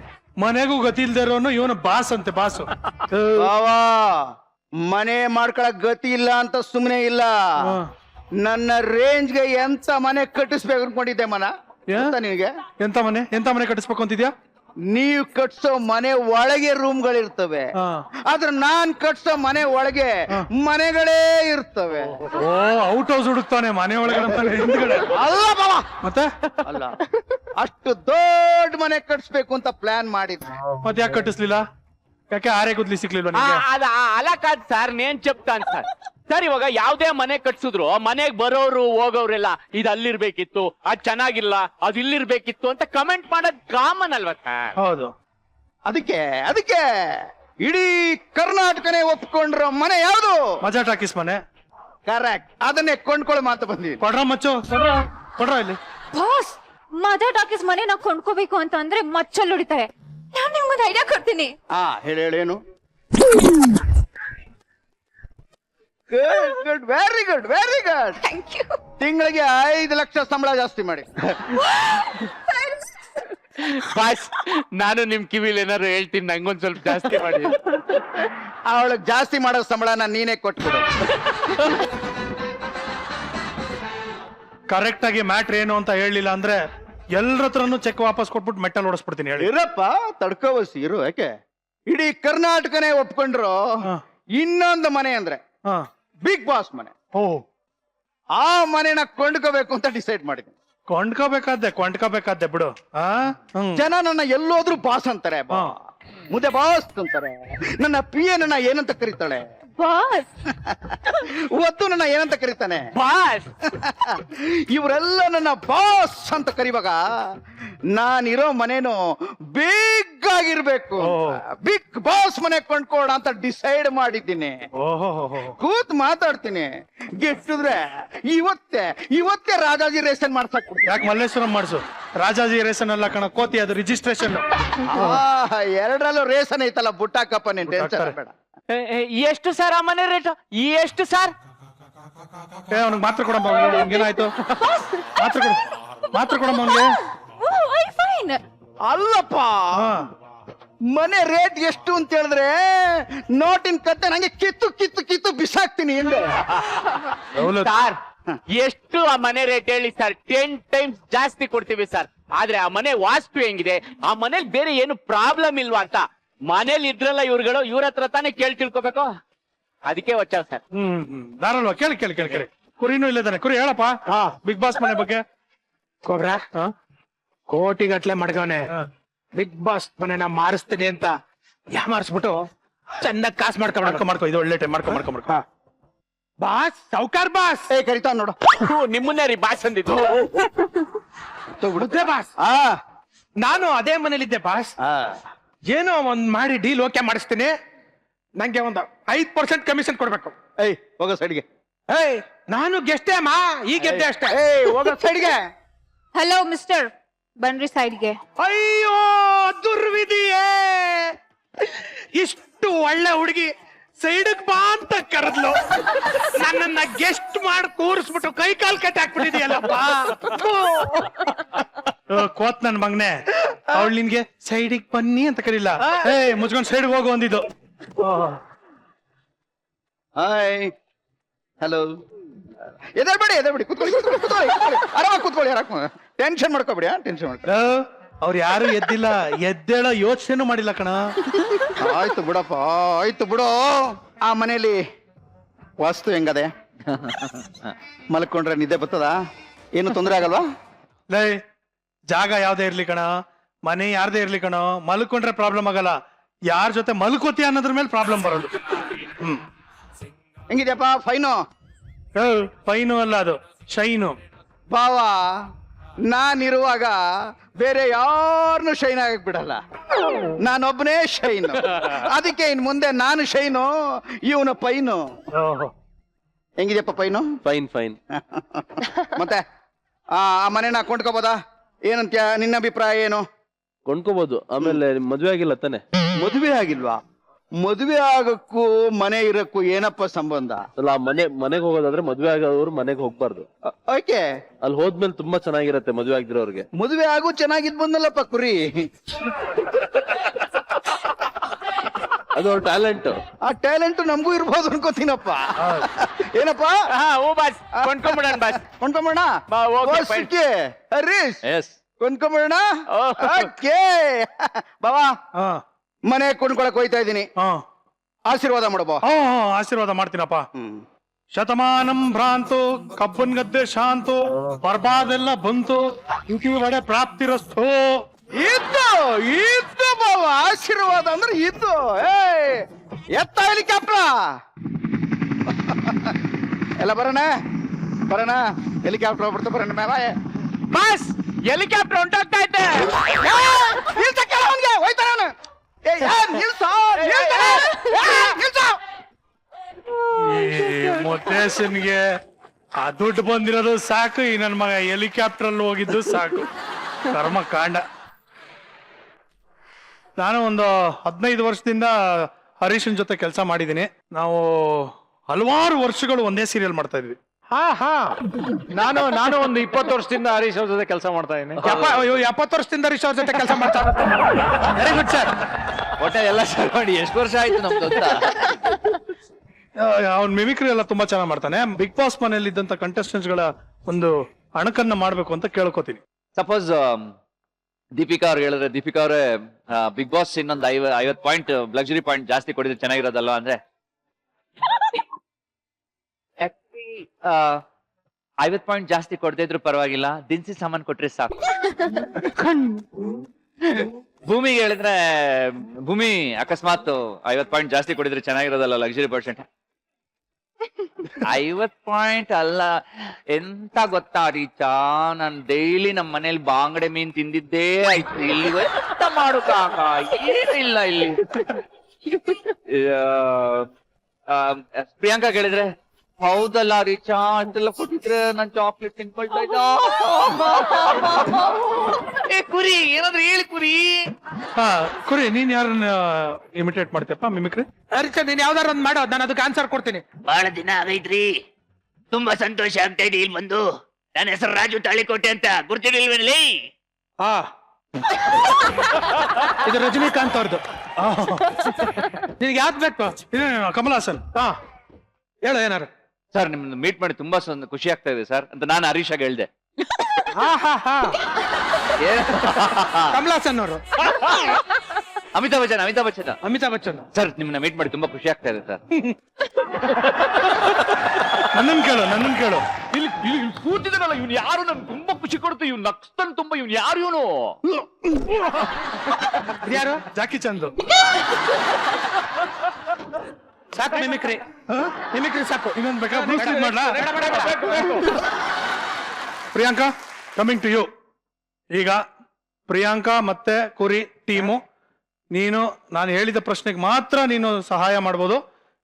ಮನೆಗೂ ಗತಿ ಇಲ್ದೇ ಇರೋನು ಇವನು ಬಾಸ್ ಅಂತೆ, ಬಾಸು. ಬಾವಾ, ಮನೆ ಮಾಡ್ಕೊಳಕ್ ಗತಿ ಇಲ್ಲ ಅಂತ ಸುಮ್ನೆ ಇಲ್ಲ. ನನ್ನ ರೇಂಜ್ಗೆ ಎಂತ ಮನೆ ಕಟ್ಟಿಸ್ಬೇಕು ಅನ್ಕೊಂಡಿದ್ದೆ ನಿನಗೆ. ಎಂತ ಮನೆ ಕಟ್ಟಿಸ್ಬೇಕು ಅಂತಿದ್ಯಾ? ನೀವ್ ಕಟ್ಸೋ ಮನೆ ಒಳಗೆ ರೂಮ್ಗಳಿರ್ತವೆ, ಆದ್ರೆ ನಾನ್ ಕಟ್ಸೋ ಮನೆ ಒಳಗೆ ಮನೆಗಳೇ ಇರ್ತವೆ. ಓ, ಔಟ್ ಹೌಸ್ ಹುಡುಕ್ತಾನೆ ಮನೆ ಒಳಗಡೆ ಹಿಂದ್ಗಡೆ. ಅಲ್ಲ ಬಾವಾ, ಮತ್ತೆ ಅಲ್ಲ, ಅಷ್ಟು ದೊಡ್ಡ ಮನೆ ಕಟ್ಸ್ಬೇಕು ಅಂತ ಪ್ಲಾನ್ ಮಾಡಿದ್ದೆ. ಮತ್ತೆ ಯಾಕೆ ಕಟ್ಟಿಸ್ಲಿಲ್ಲ? ಯಾಕೆ ಆರೆ ಗುದ್ಲಿ ಸಿಕ್ಲಿಲ್ವ ನಿಮ್ಗೆ? ಅದ ಅಲಕಾದ್ ಸರ್, ನೇನ್ ಚೆಪ್ತಾನೆ ಸರ್. ಇವಾಗ ಯಾವ್ದೇ ಮನೆ ಕಟ್ಸಿದ್ರು ಮನೆಗ್ ಬರೋರು ಹೋಗೋರೆಲ್ಲ ಇದು ಅಲ್ಲಿರ್ಬೇಕಿತ್ತು, ಅದ್ ಚೆನ್ನಾಗಿಲ್ಲ, ಅದ್ ಇಲ್ಲಿರ್ಬೇಕಿತ್ತು ಅಂತ ಕಮೆಂಟ್ ಮಾಡೋದ್ ಕಾಮನ್ ಅಲ್ವಾ ಸರ್? ಹೌದು. ಅದಕ್ಕೆ ಇಡೀ ಕರ್ನಾಟಕನೇ ಒಪ್ಕೊಂಡ್ರ ಮನೆ ಯಾವುದು? ಮಜಾ ಟಾಕೀಸ್ ಮನೆ. ಕರೆಕ್ಟ್, ಅದನ್ನೇ ಕೊಂಡ್ಕೊಳ್ಳೋ ಮಾತು ಬಂದಿ. ಕೊಡ್ರ ಮಚ್ಚು, ಕೊಡ್ರ ಇಲ್ಲಿ. ಬಾಸ್, ಮದರ್ ಟಾಕೀಸ್ ಮನೆ ನಾವು ಕೊಂಡ್ಕೋಬೇಕು ಅಂತ ಅಂದ್ರೆ ಮಚ್ಚಲ್ಲಿ ಹೊಡಿತಾರೆ. ನಾನ್ ನಿಮ್ಗೊಂದು ಐಡಿಯಾ ಕೊಡ್ತೀನಿ. ಹೇಳೇನು? Good, very good. Thank you. ತಿಂಗಳಿಗೆ 5 ಲಕ್ಷ ಸಂಬಳ ಜಾಸ್ತಿ ಮಾಡಿ. ಬಾಸ್, ನಾನು ನಿಮ್ ಕಿವಿಲ್ ಏನಾರು ಹೇಳ್ತೀನಿ, ನಂಗೊಂದ್ ಸ್ವಲ್ಪ ಜಾಸ್ತಿ ಮಾಡಿ. ಅವಳಿಗೆ ಜಾಸ್ತಿ ಮಾಡೋ ಸಂಬಳನ ನೀನೇ ಕೊಟ್ಬಿಡು. ಕರೆಕ್ಟ್ ಆಗಿ ಮ್ಯಾಟ್ರ್ ಏನು ಅಂತ ಹೇಳಿಲ್ಲ ಅಂದ್ರೆ ಎಲ್ಲರ ಹತ್ರನು ಚೆಕ್ ವಾಪಸ್ ಕೊಟ್ಬಿಟ್ಟು ಮೆಟ್ಟಲ್ ಓಡಿಸ್ಬಿಡ್ತೀನಿ. ಹೇಳಿ. ಇರಪ್ಪ, ತಡ್ಕೋವಸಿ ಇರು. ಯಾಕೆ ಇಡೀ ಕರ್ನಾಟಕನೇ ಒಪ್ಕೊಂಡ್ರು ಇನ್ನೊಂದು ಮನೆ ಅಂದ್ರೆ ಬಿಗ್ ಬಾಸ್ ಮನೆ. ಓ, ಆ ಮನೆನ ಕೊಂಡ್ಕೋಬೇಕು ಅಂತ ಡಿಸೈಡ್ ಮಾಡಿದ್ದೀನಿ. ಕೊಂಡ್ಕೋಬೇಕಾದ್ದೆ ಬಿಡು. ಜನ ನನ್ನ ಎಲ್ಲೋದ್ರು ಬಾಸ್ ಅಂತಾರೆ, ಮುದೆ ಬಾಸ್ ಅಂತಾರೆ. ನನ್ನ PA ನನ್ನ ಏನಂತ ಕರೀತಾಳೆ? ಬಾಸ್. ಒತ್ತು ನನ್ನ ಏನಂತ ಕರೀತಾನೆ? ಬಾಸ್. ಇವರೆಲ್ಲ ನನ್ನ ಬಾಸ್ ಅಂತ ಕರಿವಾಗ ನಾನಿರೋ ಮನೇನು ಬಿಗ್ ಆಗಿರ್ಬೇಕು. ಬಿಗ್ ಬಾಸ್ ಮನೆ ಕೊಂಡ್ಕೋಣ ಅಂತ ಡಿಸೈಡ್ ಮಾಡಿದ್ದೀನಿ. ಕೂತ್ ಮಾತಾಡ್ತೀನಿ. ಗೆಟ್ಟಿದ್ರೆ ಇವತ್ತೇ ರಾಜಾಜಿ ರೇಷನ್ ಮಾಡ್ಸಕ್. ಯಾಕೆ ಮಲ್ಲೇಶ್ವರಂ ಮಾಡಿಸು? ರಾಜಾಜಿ ರೇಷನ್ ಅಲ್ಲ ಕಣ, ಕೋತಿ, ಅದು ರಿಜಿಸ್ಟ್ರೇಷನ್. 2ರಲ್ಲೂ ರೇಷನ್ ಐತಲ್ಲ, ಬುಟ್ಟಾಕಪ್ಪ, ನೀನ್ ಟೆನ್ಷನ್ ಬೇಡ. ಎಷ್ಟು ಸರ್ ಆ ಮನೆ ರೇಟ್? ಎಷ್ಟು ಸರ್? ಅವ್ನಿಗೆ ಮಾತ್ರ ಕೊಡಮ್ಮ. ಏನಾಯ್ತು? ಮಾತ್ರ ಕೊಡಮ್ಮ ಅವ್ನಿಗೆ. ಅಲ್ಲಪ್ಪ, ಮನೆ ರೇಟ್ ಎಷ್ಟು ಅಂತ ಹೇಳಿದ್ರೆ ನೋಟಿನ ಕತ್ತೆ ನಂಗೆ ಕಿತ್ತು ಬಿಸಾಕ್ತೀನಿ. ಸರ್, ಎಷ್ಟು ಆ ಮನೆ ರೇಟ್ ಹೇಳಿ ಸರ್? 10 times ಜಾಸ್ತಿ ಕೊಡ್ತೀವಿ ಸರ್. ಆದ್ರೆ ಆ ಮನೆ ವಾಸ್ತು ಹೆಂಗಿದೆ, ಆ ಮನೇಲಿ ಬೇರೆ ಏನು ಪ್ರಾಬ್ಲಮ್ ಇಲ್ವಾ ಅಂತ ಮನೇಲಿ ಇದ್ರಲ್ಲ ಇವ್ರುಗಳು, ಇವ್ರ ಹತ್ರ ತಾನೇ ಕೇಳಿ ತಿಳ್ಕೊಬೇಕು. ಅದಕ್ಕೆ వచ్చాವ್ ಸರ್. ದಾರಲ್ವಾ? ಕೇಳಿ. ಕುರಿನೂ ಇಲ್ಲದಾನೆ. ಕುರಿ ಹೇಳಪ್ಪ, ಬಿಗ್ ಬಾಸ್ ಮನೆ ಬಗ್ಗೆ. ಕೊಬ್ರ ಕೋಟಿಗಟ್ಲೆ ಮಡ್ಗವನೆ ಬಿಗ್ ಬಾಸ್ ಮನೆನ ಮಾರಿಸ್ತೀನಿ ಅಂತ ಮಾರಿಸ್ಬಿಟ್ಟು ಚೆನ್ನಾಗಿ ಕಾಸು ಮಾಡ್ಕೊ. ಇದು ಒಳ್ಳೆ ಟೈಮ್. ಮಾಡ್ಕೊ. ಬಾಸ್, ಸೌಕಾರ್ ಬಾಸ್ ಕರಿತಾ ನೋಡು. ನಿಮ್ಮನ್ನೇ ರೀ ಬಾಸ್ ಅಂದಿದ್ದು. ಬಾಸ್, ನಾನು ಅದೇ ಮನೇಲಿದ್ದೆ ಬಾಸ್. ಏನೋ ಒಂದ್ ಮಾಡಿ ಡೀಲ್ ಓಕೆ ಮಾಡಿಸ್ತೀನಿ. ನಂಗೆ ಒಂದು 5% ಕಮಿಷನ್ ಕೊಡ್ಬೇಕು. ಹೋಗೋ ಸೈಡ್ಗೆ. ನಾನು ಗೆಸ್ಟೇ ಅಮ್ಮ, ಈಗ ಗೆದ್ದೆ ಅಷ್ಟೇ. ಹೋಗೋ ಸೈಡ್ಗೆ. ಹಲೋ ಮಿಸ್ಟರ್, ಬನ್ರಿ ಸೈಡ್ಗೆ. ಅಯ್ಯೋ ದುರ್ವಿಧಿಯೇ, ಇಷ್ಟು ಒಳ್ಳೆ ಹುಡುಗಿ ಸೈಡ್ಗ್ ಬಾ ಅಂತ ಕರೆದ್ಲು, ನನ್ನನ್ನ ಗೆಸ್ಟ್ ಮಾಡಿ ಕೂರಿಸ್ಬಿಟ್ಟು ಕೈ ಕಾಲ್ ಕಟ್ಟಿ ಹಾಕ್ಬಿಟ್ಟಿದೆಯಲ್ಲಪ್ಪ. ಕೋತ್ ನನ್ ಮಗನೆ, ಅವಳು ನಿನ್ಗೆ ಸೈಡಿಗೆ ಬನ್ನಿ ಅಂತ ಕರೀಲ್ಲ, ಏ ಮುಚ್ಕೊಂಡ್ ಸೈಡ್ ಹೋಗು ಅಂದಿದ್ದು. Hi, hello. ಎದರ್ಬೇಡಿ ಕೂತ್ಕೊಳ್ಳಿ, ಆರಾಮಾಗಿ ಕೂತ್ಕೊಳ್ಳಿ, ಟೆನ್ಷನ್ ಮಾಡ್ಕೋಬೇಡಿ, ಟೆನ್ಷನ್ ಮಾಡ್ಕೊ. ಅವ್ರು ಯಾರು ಎದ್ದಿಲ್ಲ, ಎದ್ದೇಳೋ ಯೋಚನೆನೂ ಮಾಡಿಲ್ಲ ಕಣ. ಆಯ್ತು ಬಿಡಪ್ಪ, ಆಯ್ತು ಬಿಡು. ಆ ಮನೇಲಿ ವಾಸ್ತು ಹೆಂಗದೆ? ಮಲ್ಕೊಂಡ್ರೆ ನಿದ್ದೆ ಬರ್ತದ? ಏನು ತೊಂದರೆ ಆಗಲ್ವಾ? ಲೇ, ಜಾಗ ಯಾವ್ದೇ ಇರ್ಲಿ ಕಣ, ಮನೆ ಯಾರ್ದೇ ಇರ್ಲಿ ಕಣ, ಮಲ್ಕೊಂಡ್ರೆ ಪ್ರಾಬ್ಲಮ್ ಆಗಲ್ಲ, ಯಾರ ಜೊತೆ ಮಲ್ಕೋತಿ ಅನ್ನೋದ್ರ ಮೇಲೆ ಪ್ರಾಬ್ಲಮ್ ಬರೋದು. ಹೆಂಗಿದ್ಯಪ್ಪ ಫೈನು? ಫೈನು ಅಲ್ಲ, ಅದು ಶೈನು. ಬಾವ, ನಾನಿರುವಾಗ ಬೇರೆ ಯಾರನ್ನು ಶೈನ್ ಆಗಕ್ ಬಿಡಲ್ಲ, ನಾನೊಬ್ಬನೇ ಶೈನು. ಅದಕ್ಕೆ ಇನ್ ಮುಂದೆ ನಾನು ಶೈನು, ಇವನು ಪೈನು. ಹೆಂಗಿದ್ಯಪ್ಪ ಪೈನು? ಫೈನ್. ಮತ್ತೆ ಆ ಮನೆನ ಕೊಂಡ್ಕೋಬೋದಾ? ಏನಂತ್ಯ, ನಿನ್ನ ಅಭಿಪ್ರಾಯ ಏನು? ಕೊಂಡ್ಕೋಬಹುದು. ಆಮೇಲೆ ಮದ್ವೆ ಆಗಿಲ್ಲ ತಾನೆ? ಮದುವೆ ಆಗಿಲ್ವಾ? ಮದುವೆ ಆಗಕ್ಕೂ ಮನೆ ಇರಕ್ಕೂ ಏನಪ್ಪ ಸಂಬಂಧ? ಅಲ್ಲ, ಮನೆಗೆ ಹೋಗೋದಾದ್ರೆ ಮದ್ವೆ ಆಗೋರು ಮನೆಗೆ ಹೋಗ್ಬಾರ್ದು. ಓಕೆ, ಅಲ್ಲಿ ಹೋದ್ಮೇಲೆ ತುಂಬಾ ಚೆನ್ನಾಗಿರತ್ತೆ ಮದ್ವೆ ಆಗಿರೋರ್ಗೆ. ಮದುವೆ ಆಗು ಚೆನ್ನಾಗಿದ್ ಬಂದಲ್ಲಪ್ಪ ಕುರಿ. ಅದು ಟ್ಯಾಲೆಂಟ್. ಆ ಟ್ಯಾಲೆಂಟ್ ನಮಗೂ ಇರ್ಬೋದು ಅನ್ಕೋತೀನಪ್ಪ. ಏನಪ್ಪ? ಕೊಂಡ್ಕೊಂಬಿಡೋಣ ಬಾಸ್. ಕೊಂಡ್ಕೊಂಬೋಣ? ಬಾ, okay, ಹರೀಶ್, ಎಸ್, ಕೊಂಡ್ಕೊಂಬೋಣ? ಓಕೆ ಬಾವಾ, ಮನೆ ಕೊಂಡ್ಕೊಳಕ್ ಹೋಯ್ತಾ ಇದೀನಿ, ಆಶೀರ್ವಾದ ಮಾಡಬಾ. ಆಶೀರ್ವಾದ ಮಾಡ್ತೀನಪ್ಪ. ಶತಮಾನಂ ಭ್ರಾಂತು, ಕಬ್ಬನ್ ಗದ್ದೆ ಶಾಂತು, ಬರ್ಬಾದೆಲ್ಲ ಬಂತು, ಇಂಕಿ ಒಡೆ ಪ್ರಾಪ್ತಿರಸ್ತು. ಇದ್ದು ಬಾವ, ಆಶೀರ್ವಾದ ಅಂದ್ರೆ ಇದ್ದು. ಎತ್ತ ಹೆಲಿಕಾಪ್ಟರ್ ಎಲ್ಲ ಬರೋಣ ಹೆಲಿಕಾಪ್ಟರ್ ಹೋಗ್ಬಿಡ್ತಾ ಬರೋಣ ಮೇಲೆ. ಬಾಸ್, ಹೆಲಿಕಾಪ್ಟರ್ ಹೊಂಟೋಗ್ತಾ ಐತೆ. ಮೊತ್ತೇಶನ್ಗೆ ಆ ದುಡ್ಡು ಬಂದಿರೋದು ಸಾಕು, ಈ ನನ್ ಮಗ ಹೆಲಿಕಾಪ್ಟರ್ ಅಲ್ಲಿ ಹೋಗಿದ್ದು ಸಾಕು. ಕರ್ಮ ಕಾಂಡ. ನಾನು ಒಂದು 15 ವರ್ಷದಿಂದ ಹರೀಶನ್ ಜೊತೆ ಕೆಲಸ ಮಾಡಿದ್ದೀನಿ. ನಾವು ಹಲವಾರು ವರ್ಷಗಳು ಒಂದೇ ಸೀರಿಯಲ್ ಮಾಡ್ತಾ ಇದ್ವಿ. ನಾನು ಒಂದು 20 ವರ್ಷದಿಂದ ಹರೀಶ್ ಅವ್ರ ಜೊತೆ ಕೆಲಸ ಮಾಡ್ತಾ ಇದ್ದೀನಿ. 70 ವರ್ಷದಿಂದ ಹರೀಶ್ ಅವ್ರ ಜೊತೆ ಕೆಲಸ ಮಾಡ್ತಾ. Very good sir. ಒಟ್ಟೆ ಎಲ್ಲ ಸರ್ ಮಾಡಿ ಎಷ್ಟು ವರ್ಷ ಆಯ್ತು ನಮ್ದು ಅಂತ. ಅವ್ನ್ ಮಿಮಿಕ್ರಿ ಎಲ್ಲ ತುಂಬಾ ಚೆನ್ನಾಗಿ ಮಾಡ್ತಾನೆ. ಬಿಗ್ ಬಾಸ್ ಮನೆಯಲ್ಲಿ ಇದ್ದಂತ ಕಂಟೆಸ್ಟೆಂಟ್ಸ್ ಗಳ ಒಂದು ಅಣಕನ್ನ ಮಾಡ್ಬೇಕು ಅಂತ ಕೇಳ್ಕೊತೀನಿ. ಸಪೋಸ್ ದೀಪಿಕಾ ಅವ್ರು ಹೇಳಿದ್ರೆ, ದೀಪಿಕಾ ಅವರೇ ಬಿಗ್ ಬಾಸ್ ಇನ್ನೊಂದು 50 ಪಾಯಿಂಟ್ ಲಕ್ಸುರಿ ಪಾಯಿಂಟ್ ಜಾಸ್ತಿ ಕೊಡಿದ್ರೆ ಚೆನ್ನಾಗಿರೋದಲ್ವಾ ಅಂದ್ರೆ 50 ಪಾಯಿಂಟ್ ಜಾಸ್ತಿ ಕೊಡದೇ ಇದ್ರು ಪರವಾಗಿಲ್ಲ, ದಿನಸಿ ಸಾಮಾನು ಕೊಟ್ರೆ ಸಾಕು. ಭೂಮಿಗೆ ಹೇಳಿದ್ರೆ, ಭೂಮಿ ಅಕಸ್ಮಾತ್ 50 ಪಾಯಿಂಟ್ ಜಾಸ್ತಿ ಕೊಡಿದ್ರೆ ಚೆನ್ನಾಗಿರೋದಲ್ಲ ಲಕ್ಸುರಿ ಪರ್ಸೆಂಟ್. 50 ಪಾಯಿಂಟ್ ಅಲ್ಲ, ಎಂತ ಗೊತ್ತಾ ರೀಚಾ, ನಾನ್ ಡೈಲಿ ನಮ್ ಮನೇಲಿ ಬಾಂಗಡೆ ಮೀನ್ ತಿಂದಿದ್ದೇ ಆಯ್ತು, ಇಲ್ಲಿ ಎಂತ ಮಾಡು ಕಾಕ, ಏನಿಲ್ಲ ಇಲ್ಲಿ. ಪ್ರಿಯಾಂಕಾ ಕೇಳಿದ್ರೆ, ಹೌದಲ್ಲ ರೀಚಾ ಅಂತೆಲ್ಲ ಕೊಟ್ಟಿದ್ರೆ ನಾನ್ ಚಾಕ್ಲೇಟ್ ತಿನ್ಕೊಳ್ತಾ ಇದ್ದ. ಕುರಿ ಏನಾದ್ರು ಹೇಳಿ ಕುರಿ. ಕುರಿ, ನೀನ್ ಯಾರನ್ನ ಇಮಿಟೇಟ್ ಮಾಡ್ತೀಯಪ್ಪ ಮಿಮಿಕ್ರಿ? ಹರೀಶ್, ನೀನ್ ಯಾವ್ದಾರು ಒಂದ್ ಮಾಡೋ, ನಾನು ಅದಕ್ಕೆ ಆನ್ಸರ್ ಕೊಡ್ತೀನಿ. ಬಹಳ ದಿನ ಆಗೈತ್ರಿ, ತುಂಬಾ ಸಂತೋಷ ಆಗ್ತಾ ಇದೆ ಇಲ್ಲಿ ಬಂದು. ನನ್ನ ಹೆಸರು ರಾಜು ತಾಳಿಕೋಟೆ ಅಂತ, ಗುರ್ತಿರ್ಲಿಲ್ವೇನಲ್ಲಿ? ಇದು ರಜನಿಕಾಂತ್ ಅವ್ರದ್ದು. ನಿನ್ಗೆ ಯಾವ್ದು ಬೇಕು? ಕಮಲ್ ಹಾಸನ್. ಹೇಳು ಏನಾರು. ಸರ್, ನಿಮ್ಮನ್ನ ಮೀಟ್ ಮಾಡಿ ತುಂಬಾ ಖುಷಿ ಆಗ್ತಾ ಇದೆ ಸರ್ ಅಂತ ನಾನು ಹರೀಶಾಗ ಹೇಳ್ದೆ. ಕಮಲ್ ಹಾಸನ್ ಅವರು. ಅಮಿತಾಬ್ ಬಚ್ಚನ್ ಸರ್, ನಿಮ್ಮನ್ನ ಮೀಟ್ ಮಾಡಿ ತುಂಬಾ ಖುಷಿ ಆಗ್ತಾ ಇದೆ ಸರ್. ನನ್ನನ್ ಕೇಳು. ಇಲ್ಲಿ ಕೂತಿದ್ದಾನಲ್ಲ ಇವ್ನು ಯಾರು, ನನ್ಗೆ ತುಂಬಾ ಖುಷಿ ಕೊಡುತ್ತೆ. ಇವ್ನು ನಕ್ಸ್ತನ್ ತುಂಬಾ. ಇವ್ನು ಯಾರು ಇವನು? ಯಾರು? ಜಾಕಿ ಚಂದ್. ಸಾಕು ಮಿಮಿಕ್ರಿ ಸಾಕು. ಇನ್ನೊಂದು ಬೇಕಾ? ಮಾಡ್ಲಾ? Priyanka, coming to you. ಈಗ ಪ್ರಿಯಾಂಕಾ ಮತ್ತೆ ಕುರಿ ಟೀಮು, ನೀನು ನಾನು ಹೇಳಿದ ಪ್ರಶ್ನೆಗೆ ಮಾತ್ರ ನೀನು ಸಹಾಯ ಮಾಡ್ಬೋದು,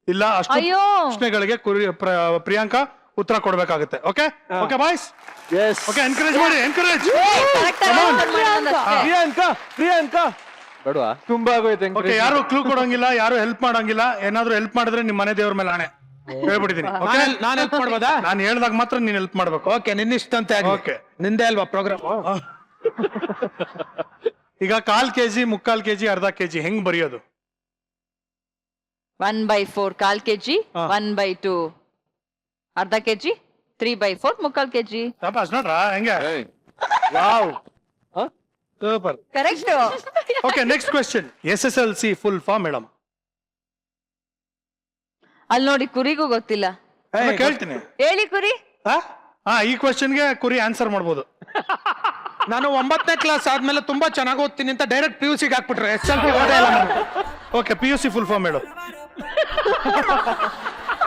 ಇಲ್ಲ ಅಷ್ಟು ಪ್ರಶ್ನೆಗಳಿಗೆ ಪ್ರಿಯಾಂಕಾ ಉತ್ತರ ಕೊಡ್ಬೇಕಾಗುತ್ತೆ. Okay boys? ಓಕೆ, ಎನ್ಕರೇಜ್ ಮಾಡಿ, ಎನ್ಕರೇಜ್. ಪ್ರಿಯಾಂಕಾ ಬೇಡವಾ? ತುಂಬಾ ಆಗೋಯ್ತು. ಓಕೆ, ಯಾರು ಕ್ಲೂ ಕೊಡಂಗಿಲ್ಲ, ಯಾರು ಹೆಲ್ಪ್ ಮಾಡಂಗಿಲ್ಲ. ಏನಾದ್ರು ಹೆಲ್ಪ್ ಮಾಡಿದ್ರೆ ನಿಮ್ ಮನೆ ದೇವ್ರ ಮೇಲೆ ಆಣೆ ಹೇಳ್ಬಿಟ್ಟಿದೀನಿ. ನಾನು ಹೆಲ್ಪ್ ಮಾಡ್ಬೋದಾ? ನಾನು ಹೇಳ್ದಾಗ ಮಾತ್ರ ನೀನ್ ಹೆಲ್ಪ್ ಮಾಡ್ಬೇಕು. ಓಕೆ, ನಿನ್ನಿಷ್ಟಂತೆ. ಓಕೆ, ನಿಂದೆ ಅಲ್ವಾ ಪ್ರೋಗ್ರಾಮ್? ಈಗ 1/4 kg 3/4 kg ಅರ್ಧ kg ಹೆಂಗ್ ಬರೆಯೋದು? 1/4 1/4 kg, 1/2 ಅರ್ಧ kg, 3/4 3/4 kg. ಶಾಬಾಸ್ ನೋಡ್ರಾ ಹೆಂಗೆ? Wow super. Correct. Okay, next question. SSLC full form madam. ಅಲ್ಲಿ ನೋಡಿ ಕುರಿಗೂ ಗೊತ್ತಿಲ್ಲ. ಕೇಳ್ತೀನಿ. ಹೇಳಿ ಕುರಿ. ಈ ಕ್ವೆಶ್ಚನ್ಗೆ ಕುರಿ ಆನ್ಸರ್ ಮಾಡ್ಬೋದು. ನಾನು 9ನೇ ಕ್ಲಾಸ್ ಆದ್ಮೇಲೆ ತುಂಬಾ ಚೆನ್ನಾಗಿ ಓದ್ತೀನಿ ಅಂತ ಡೈರೆಕ್ಟ್ PUC ಗೆ ಹಾಕ್ಬಿಟ್ರೆ SSLC ಓದೇ ಇಲ್ಲ ನಾನು. ಓಕೆ, PUC ಫುಲ್ ಫಾರ್ಮ್ ಹೇಳು.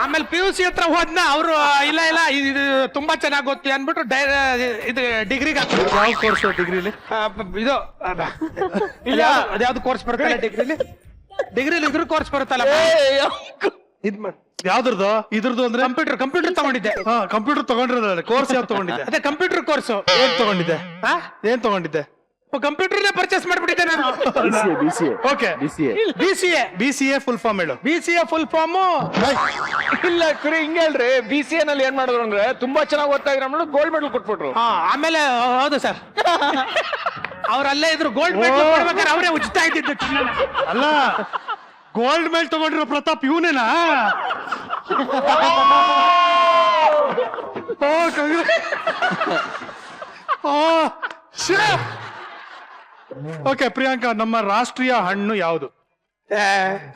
ಆಮೇಲೆ PUC ಹತ್ರ ಹೋದ್ನ ಅವರು ಇಲ್ಲ ಇದು ತುಂಬಾ ಚೆನ್ನಾಗಿ ಓದ್ತೀವಿ ಅಂದ್ಬಿಟ್ಟು ಇದು ಡಿಗ್ರಿಗೆ ಹಾಕ್ಬಿಟ್ರು. ಯಾವ ಕೋರ್ಸ್ ಡಿಗ್ರಿಲಿ? ಇದು ಅದ್ಯಾವ್ದು ಕೋರ್ಸ್ ಬರುತ್ತಲ್ಲ ಡಿಗ್ರಿಲಿ ಇದ್ರ ಕೋರ್ಸ್ ಬರುತ್ತಲ್ಲ ಯಾವ್ದ್ರದ್ದು? ಇದ್ರದ್ದು ಅಂದ್ರೆ ಕಂಪ್ಯೂಟರ್ ತಗೊಂಡಿದ್ದೆ. ಕಂಪ್ಯೂಟರ್ ತಗೊಂಡಿರೋದ್ರಲ್ಲಿ ಕೋರ್ಸ್ ಯಾವ್ದು ತಗೊಂಡಿದ್ದೆ? ಅದೇ ಕಂಪ್ಯೂಟರ್ ಕೋರ್ಸ್. ಏನ್ ತಗೊಂಡಿದ್ದೆ? ಕಂಪ್ಯೂಟರ್ನೇ ಪರ್ಚೇಸ್ ಮಾಡ್ಬಿಟ್ಟಿದ್ದೆ ನಾನು. ಓಕೆ, BCA ಫುಲ್ ಫಾರ್ಮ್ ಹೇಳು. BCA ಫುಲ್ ಫಾರ್ಮ್ ಇಲ್ಲ ಕುರಿ ಹಿಂಗೆ ಹೇಳ್ರಿ. BCA ನಲ್ಲಿ ಏನ್ ಮಾಡಿದ್ರು ಅಂದ್ರೆ ತುಂಬಾ ಚೆನ್ನಾಗಿ ಓದ್ತಾ ಇದ್ರ ಗೋಲ್ಡ್ ಮೆಡಲ್ ಕೊಟ್ಬಿಟ್ರು. ಆಮೇಲೆ ಹೌದು ಸರ್, ಅವ್ರಲ್ಲೇ ಇದ್ರು ಗೋಲ್ಡ್ ಮೆಡಲ್ ಕೊಡ್ಬೇಕಾದ್ರೆ ಅವರೇ ಉಚಿತ ಇದ್ದಿದ್ದು. ಅಲ್ಲ, ಗೋಲ್ಡ್ ಮೆಡಲ್ ತಗೊಂಡಿರೋ ಪ್ರತಾಪ್ ಇವನೇನಾ? ಓಕೆ, ಪ್ರಿಯಾಂಕಾ, ನಮ್ಮ ರಾಷ್ಟ್ರೀಯ ಹಣ್ಣು ಯಾವುದು?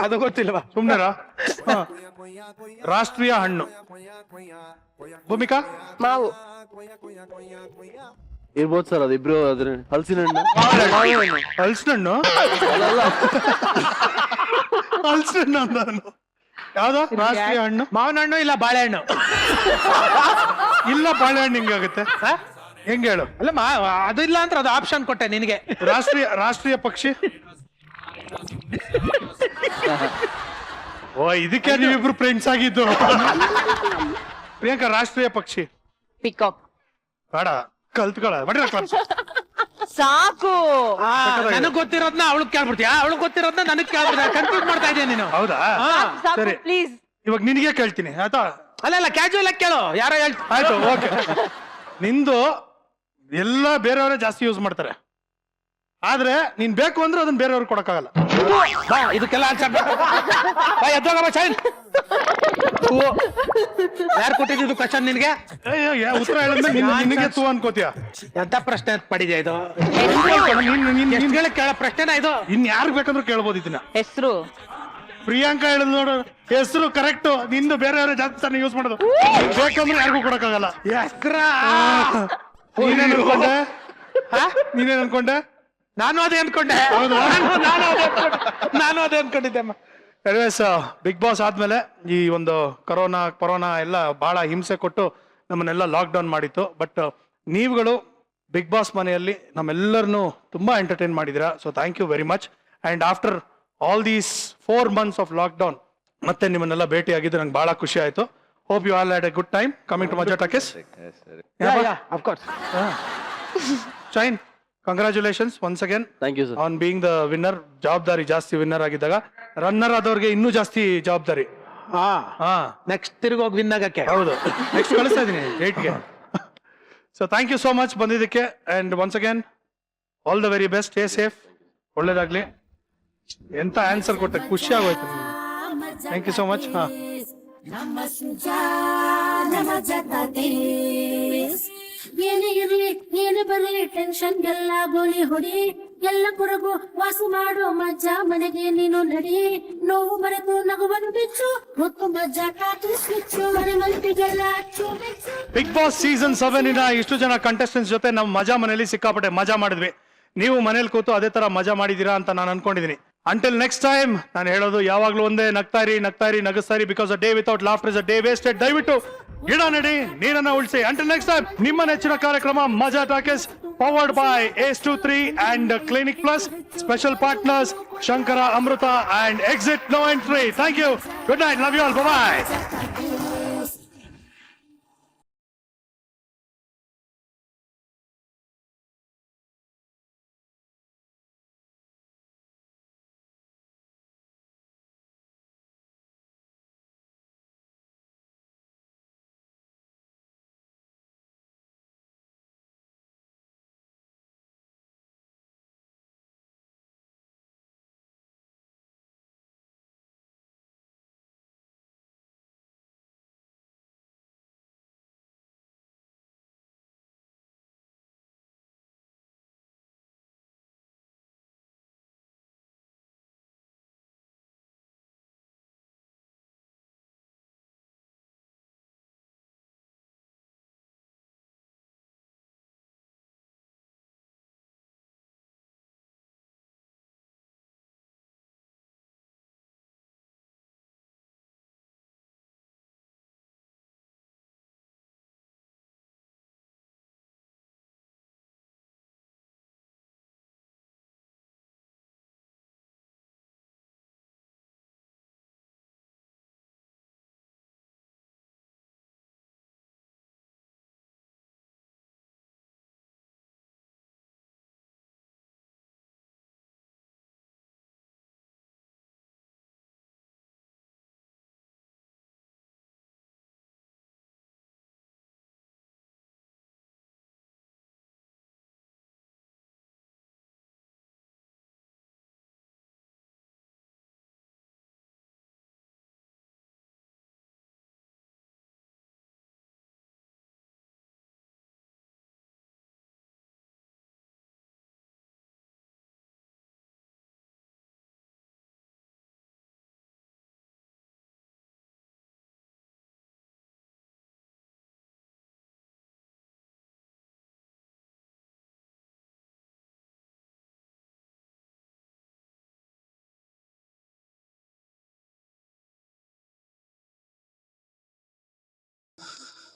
ಅದು ಗೊತ್ತಿಲ್ವಾ? ಸುಮ್ನೆರಾ? ರಾಷ್ಟ್ರೀಯ ಹಣ್ಣು ಭೂಮಿಕಾ? ಮಾವು. ಇರ್ಬೋದು ಸರ್, ಅದಿಬ್ರು ಅದ್ರ ಹಲಸಿನ ಹಣ್ಣು. ಹಲಸಿನಣ್ಣು? ಹಲಸಿನಣ್ಣು ಅಂದ ಯಾವ್ದು ರಾಷ್ಟ್ರೀಯ ಹಣ್ಣು? ಮಾವಿನ ಹಣ್ಣು ಇಲ್ಲ ಬಾಳೆಹಣ್ಣು. ಇಲ್ಲ ಬಾಳೆಹಣ್ಣು ಹಿಂಗಾಗುತ್ತೆ ಹೆಂಗ ಹೇಳು? ಅಲ್ಲ ಅದಿಲ್ಲ ಅಂದ್ರೆ ಅದು ಆಪ್ಷನ್ ಕೊಟ್ಟೆ ನಿನಗೆ. ರಾಷ್ಟ್ರೀಯ ಪಕ್ಷಿ? ಓ, ಇದಕ್ಕೆ ನೀವಿಬ್ರು ಫ್ರೆಂಡ್ಸ್ ಆಗಿದ್ದು. ಪ್ರಿಯಾಂಕಾ, ರಾಷ್ಟ್ರೀಯ ಪಕ್ಷಿ? ಪಿಕಾಕ್. ಬೇಡ, ಕಲ್ತ್ಕೊಳ. ಸಾಕು. ನನಗ್ ಗೊತ್ತಿರೋದ್ನ ಅವಳು ಕೇಳ್ಬಿಡ್ತೀಯ, ಅವಳು ಗೊತ್ತಿರೋದ್ನ ನನಗ್ ಕೇಳ್ಬಿಡ್ತೀಯ. ಕನ್ಫ್ಯೂಸ್ ಮಾಡ್ತಾ ಇದೀಯ ನೀನು. ಹೌದಾ? ಸರಿ, ಪ್ಲೀಸ್. ಇವಾಗ ನಿನಗೆ ಕೇಳ್ತೀನಿ ಆಯ್ತಾ? ಅಲ್ಲ ಕ್ಯಾಶುವಲ್ ಆಗಿ ಕೇಳು, ಯಾರೋ ಆಯ್ತು. ಓಕೆ, ನಿಂದು ಎಲ್ಲ ಬೇರೆಯವರೇ ಜಾಸ್ತಿ ಯೂಸ್ ಮಾಡ್ತಾರೆ, ಆದ್ರೆ ನೀನ್ ಬೇಕು ಅಂದ್ರೆ ಅದನ್ನ ಬೇರೆಯವ್ರಿಗೆ ಕೊಡಕ್ಕಾಗಲ್ಲ. ಇದಕ್ಕೆಲ್ಲ ಆನ್ಸರ್ ಯಾರು ಕೊಟ್ಟಿದ್ದು ಕ್ವಶನ್ ನಿನ್ಗೆ? ಉತ್ತರ ಹೇಳಿದ್ರೆ ನಿನಗೆ ತೂ ಅನ್ಕೋತೀಯ. ಎಂತ ಪ್ರಶ್ನೆ ಪಡಿದ್ಯಾ ಇದು? ನೀನ್ ಕೇಳೋ ಪ್ರಶ್ನೆನಾ ಇದು? ಇನ್ ಯಾರು ಬೇಕಂದ್ರೆ ಕೇಳ್ಬೋದು ಇದನ್ನ. ಹೆಸರು? ಪ್ರಿಯಾಂಕಾ ಹೇಳಿದ್ ನೋಡು, ಹೆಸರು ಕರೆಕ್ಟ್. ನಿಂದು ಬೇರೆಯವ್ರೆ ಜಾಸ್ತಿ ಯೂಸ್ ಮಾಡೋದು, ಬೇಕಂದ್ರೆ ಯಾರಿಗೂ ಕೊಡಕ್ಕಾಗಲ್ಲ. ನೀನೇನ್ ಅನ್ಕೊಂಡೆ? ನಾನು ಅದೇ ಅನ್ಕೊಂಡೆ. ನಾನು ಅದೇ ಅನ್ಕೊಂಡಿದ್ದೆ. ಬಿಗ್ ಬಾಸ್ ಆದ್ಮೇಲೆ ಈ ಒಂದು ಕೊರೋನಾ ಎಲ್ಲ ಬಹಳ ಹಿಂಸೆ ಕೊಟ್ಟು ನಮ್ಮನ್ನೆಲ್ಲ ಲಾಕ್ ಡೌನ್ ಮಾಡಿತ್ತು. ಬಟ್ ನೀವುಗಳು ಬಿಗ್ ಬಾಸ್ ಮನೆಯಲ್ಲಿ ನಮ್ಮೆಲ್ಲರನ್ನು ತುಂಬಾ ಎಂಟರ್ಟೈನ್ ಮಾಡಿದಿರಾ. So thank you very much. And after all these 4 months of lockdown ಮತ್ತೆ ನಿಮ್ಮನ್ನೆಲ್ಲ ಭೇಟಿ ಆಗಿದ್ದು ನಂಗೆ ಬಹಳ ಖುಷಿ ಆಯ್ತು. Hope you all had a good time coming to Majaa Talkies. Shine, congratulations once again. Thank you sir. On being the winner. ಜವಾಬ್ದಾರಿ ಜಾಸ್ತಿ ವಿನ್ನರ್ ಆಗಿದ್ದಾಗ, ರನ್ನರ್ ಆದವ್ರಿಗೆ ಇನ್ನೂ ಜಾಸ್ತಿ ಜವಾಬ್ದಾರಿ. ನೆಕ್ಸ್ಟ್ ತಿರುಗಿ ಹೋಗಿ ವಿನ್ ಆಗಕ್ಕೆ. ಹೌದು, ನೆಕ್ಸ್ಟ್ ಕಳಿಸ್ತಾ ಇದೀನಿ ಡೇಟ್ಗೆ. So thank you so much ಬಂದಿದ್ದಕ್ಕೆ. And once again all the very best. Stay safe, ಒಳ್ಳೇದಾಗ್ಲಿ. ಎಂತ ಆನ್ಸರ್ ಕೊಟ್ಟೆ, ಖುಷಿ ಆಗೋಯ್ತು. Thank you so much. ಏನೇ ಇರ್ಲಿ ಏನು ಬರಲಿ ಟೆನ್ಷನ್ ಎಲ್ಲ ಗೋಲಿ ಹೊಡಿ, ಎಲ್ಲ ಕೊರಗು ವಾಸು ಮಾಡೋ ಮಜ್ಜಾ ಮನೆಗೆ ನೀನು ನಡಿ. ನೋವು ಮರೆತು ನಗುವನ್ನು ಬಿಚ್ಚು, ಹೊತ್ತು ಮಜ್ಜಾ ಕಾತು ಸ್ವಿಚ್ಚು, ಮನೆ ಮಲ್ಪಿಗೆಲ್ಲ ಅಚ್ಚು ಮೆಚ್ಚು. ಬಿಗ್ ಬಾಸ್ ಸೀಸನ್ 7 ಇಷ್ಟು ಜನ ಕಂಟೆಸ್ಟೆಂಟ್ಸ್ ಜೊತೆ ನಾವು ಮಜಾ ಮನೆಯಲ್ಲಿ ಸಿಕ್ಕಾಪಟ್ಟೆ ಮಜಾ ಮಾಡಿದ್ವಿ. ನೀವು ಮನೇಲಿ ಕೂತು ಅದೇ ತರ ಮಜಾ ಮಾಡಿದೀರಾ ಅಂತ ನಾನು ಅನ್ಕೊಂಡಿದೀನಿ. ಅಂಟಿಲ್ ನೆಕ್ಸ್ಟ್ ಟೈಮ್ ನಾನು ಹೇಳೋದು ಯಾವಾಗ್ಲೂ ಒಂದೇ, ನಗ್ತಾರಿ ನಗಿಸ್ತಾರಿ. Because a day without laughter is a day wasted. ದಯವಿಟ್ಟು ಗಿಡ ನಡಿ, ನೀರನ್ನ ಉಳಿಸಿ. ಅಂಟಿಲ್ ನೆಕ್ಸ್ಟ್ ಟೈಮ್, ನಿಮ್ಮ ನೆಚ್ಚಿನ ಕಾರ್ಯಕ್ರಮ Majaa Talkies, powered by ACE23 and clinic plus. Special partners Shankara, Amrutha and exit no entry. Thank you, good night, love you all, bye.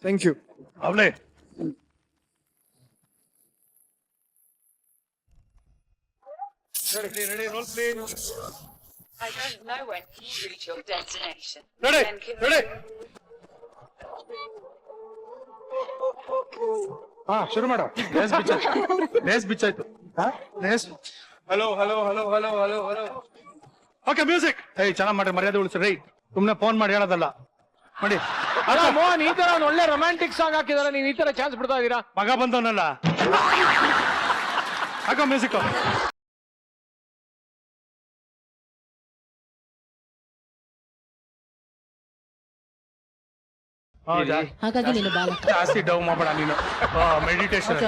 Thank you. ಅವಳೆ ಹಾ ಶುರು ಮಾಡು. ರೇಸ್ ಬಿಚ್ಚಾಯ್ತು. Hello hello hello hello hello hello. Okay music. ಏಯ್ ಚೆನ್ನಾಗಿ ಮಾಡ್ರಿ, ಮರ್ಯಾದೆ ಉಳಿಸಿ ರೈಟ್. ಸುಮ್ನೆ ಫೋನ್ ಮಾಡಿ ಹೇಳೋದಲ್ಲ ಮಾಡಿ. ಮೋಹನ್ ಈ ತರ ಒಂದು ಒಳ್ಳೆ ರೊಮ್ಯಾಂಟಿಕ್ ಸಾಂಗ್ ಹಾಕಿದಾರೆ, ನೀನ್ ಈ ತರ ಚಾನ್ಸ್ ಬಿಡ್ತಾ ಇದೀರಾ? ಮಗ ಬಂದವನಲ್ಲ. ಹಾಕೋ ಮ್ಯೂಸಿಕ್. ಹಾಗಾಗಿ ನೀನು ಬಾಲ ಜಾಸ್ತಿ ಡೌ ಮಾಡಬೇಡ ನೀನು. ಮೆಡಿಟೇಷನ್.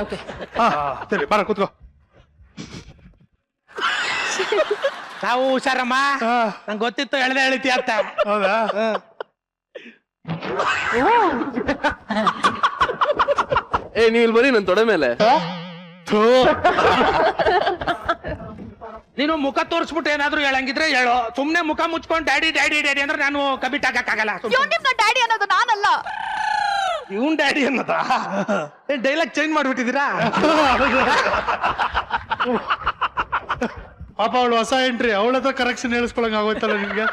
ಸರಿ ಬರ ಕೂತ್ಕೋ. ನಾವು ಹುಷಾರಮ್ಮ, ನಂಗೆ ಗೊತ್ತಿತ್ತು ಹೇಳ್ದೆ ಹೇಳ್ತಿ ಅಂತ. ಹೌದಾ? ನೀವ್ ಇಲ್ಲಿ ಬರೀ ನನ್ ತೊಡೆ ಮೇಲೆ. ನೀನು ಮುಖ ತೋರಿಸ್ಬಿಟ್ಟು ಏನಾದ್ರು ಹೇಳಂಗಿದ್ರೆ ಹೇಳು. ಸುಮ್ನೆ ಮುಖ ಮುಚ್ಕೊಂಡು ಡ್ಯಾಡಿ ಡ್ಯಾಡಿ ಡ್ಯಾಡಿ ಅಂದ್ರೆ ನಾನು ಕಮಿಟ್ ಆಗಕ್ಕಾಗಲ್ಲ. ಡ್ಯಾಡಿ ಅನ್ನೋದು ನಾನಲ್ಲ. ಇವನ್ ಡ್ಯಾಡಿ ಅನ್ನೋದ? ಡೈಲಾಗ್ ಚೇಂಜ್ ಮಾಡ್ಬಿಟ್ಟಿದ್ದೀರಾ? ಪಾಪ ಅವಳು ಹೊಸ ಎಂಟ್ರಿ, ಅವಳ ಹತ್ರ ಕರೆಕ್ಷನ್ ಹೇಳಿಸ್ಕೊಳಂಗ ಆಗೋಯ್ತಲ್ಲ ನಿಮ್ಗೆ.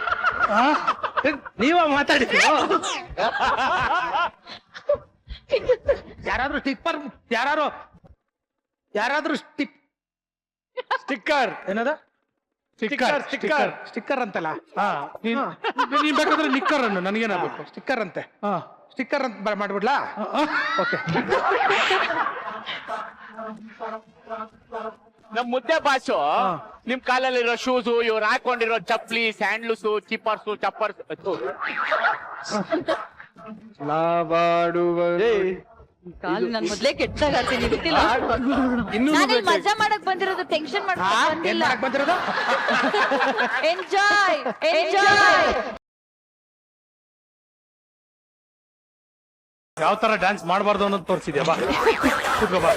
ನೀವ ಮಾತಾಡಿದ್ರು. ಯಾರಾದ್ರೂ ಸ್ಟಿಪ್ಪರ್, ಯಾರಾದ್ರೂ ಸ್ಟಿಕ್ಕರ್ ಏನದ? ಸ್ಟಿಕ್ಕರ್ ಅಂತಲ್ಲ. ನೀನ್ ಬೇಕಾದ್ರೆ ನಿಕ್ಕರ್ ಅನ್ನು, ನನಗೇನಾಗಬೇಕು? ಸ್ಟಿಕ್ಕರ್ ಅಂತೆ. ಸ್ಟಿಕ್ಕರ್ ಅಂತ ಮಾಡ್ಬಿಡ್ಲಾ? ಓಕೆ. ನಮ್ ಮುದ್ದೆ ಬಾಸು ನಿಮ್ ಕಾಲಲ್ಲಿರೋ ಶೂಸು, ಇವ್ರು ಹಾಕೊಂಡಿರೋ ಚಪ್ಲಿ, ಸ್ಯಾಂಡ್ಲೂಸು, ಚಿಪ್ಪರ್ಸು, ಚಪ್ಪರ್ಸ್. ನಾನ್ ಮೊದ್ಲೇ ಕೆಟ್ಟಾಗ ಆಡ್ತೀನಿ, ಗೊತ್ತಿಲ್ಲ. ನಾನಿಲ್ಲಿ ಮಜಾ ಮಾಡಕ್ ಬಂದಿರೋದು, ಟೆನ್ಷನ್ ಏನ್ ಮಾಡ್ಕೊಂಡಿಲ್ಲ. ಮಾಡಕ್ ಬಂದಿರೋದು? Enjoy enjoy. ಯಾವ ತರ ಡ್ಯಾನ್ಸ್ ಮಾಡಬಾರ್ದು ಅನ್ನೋದು ತೋರಿಸಿದ್ಯಾ? ಬಾ ಕೂತ್ಕೋ ಬಾ.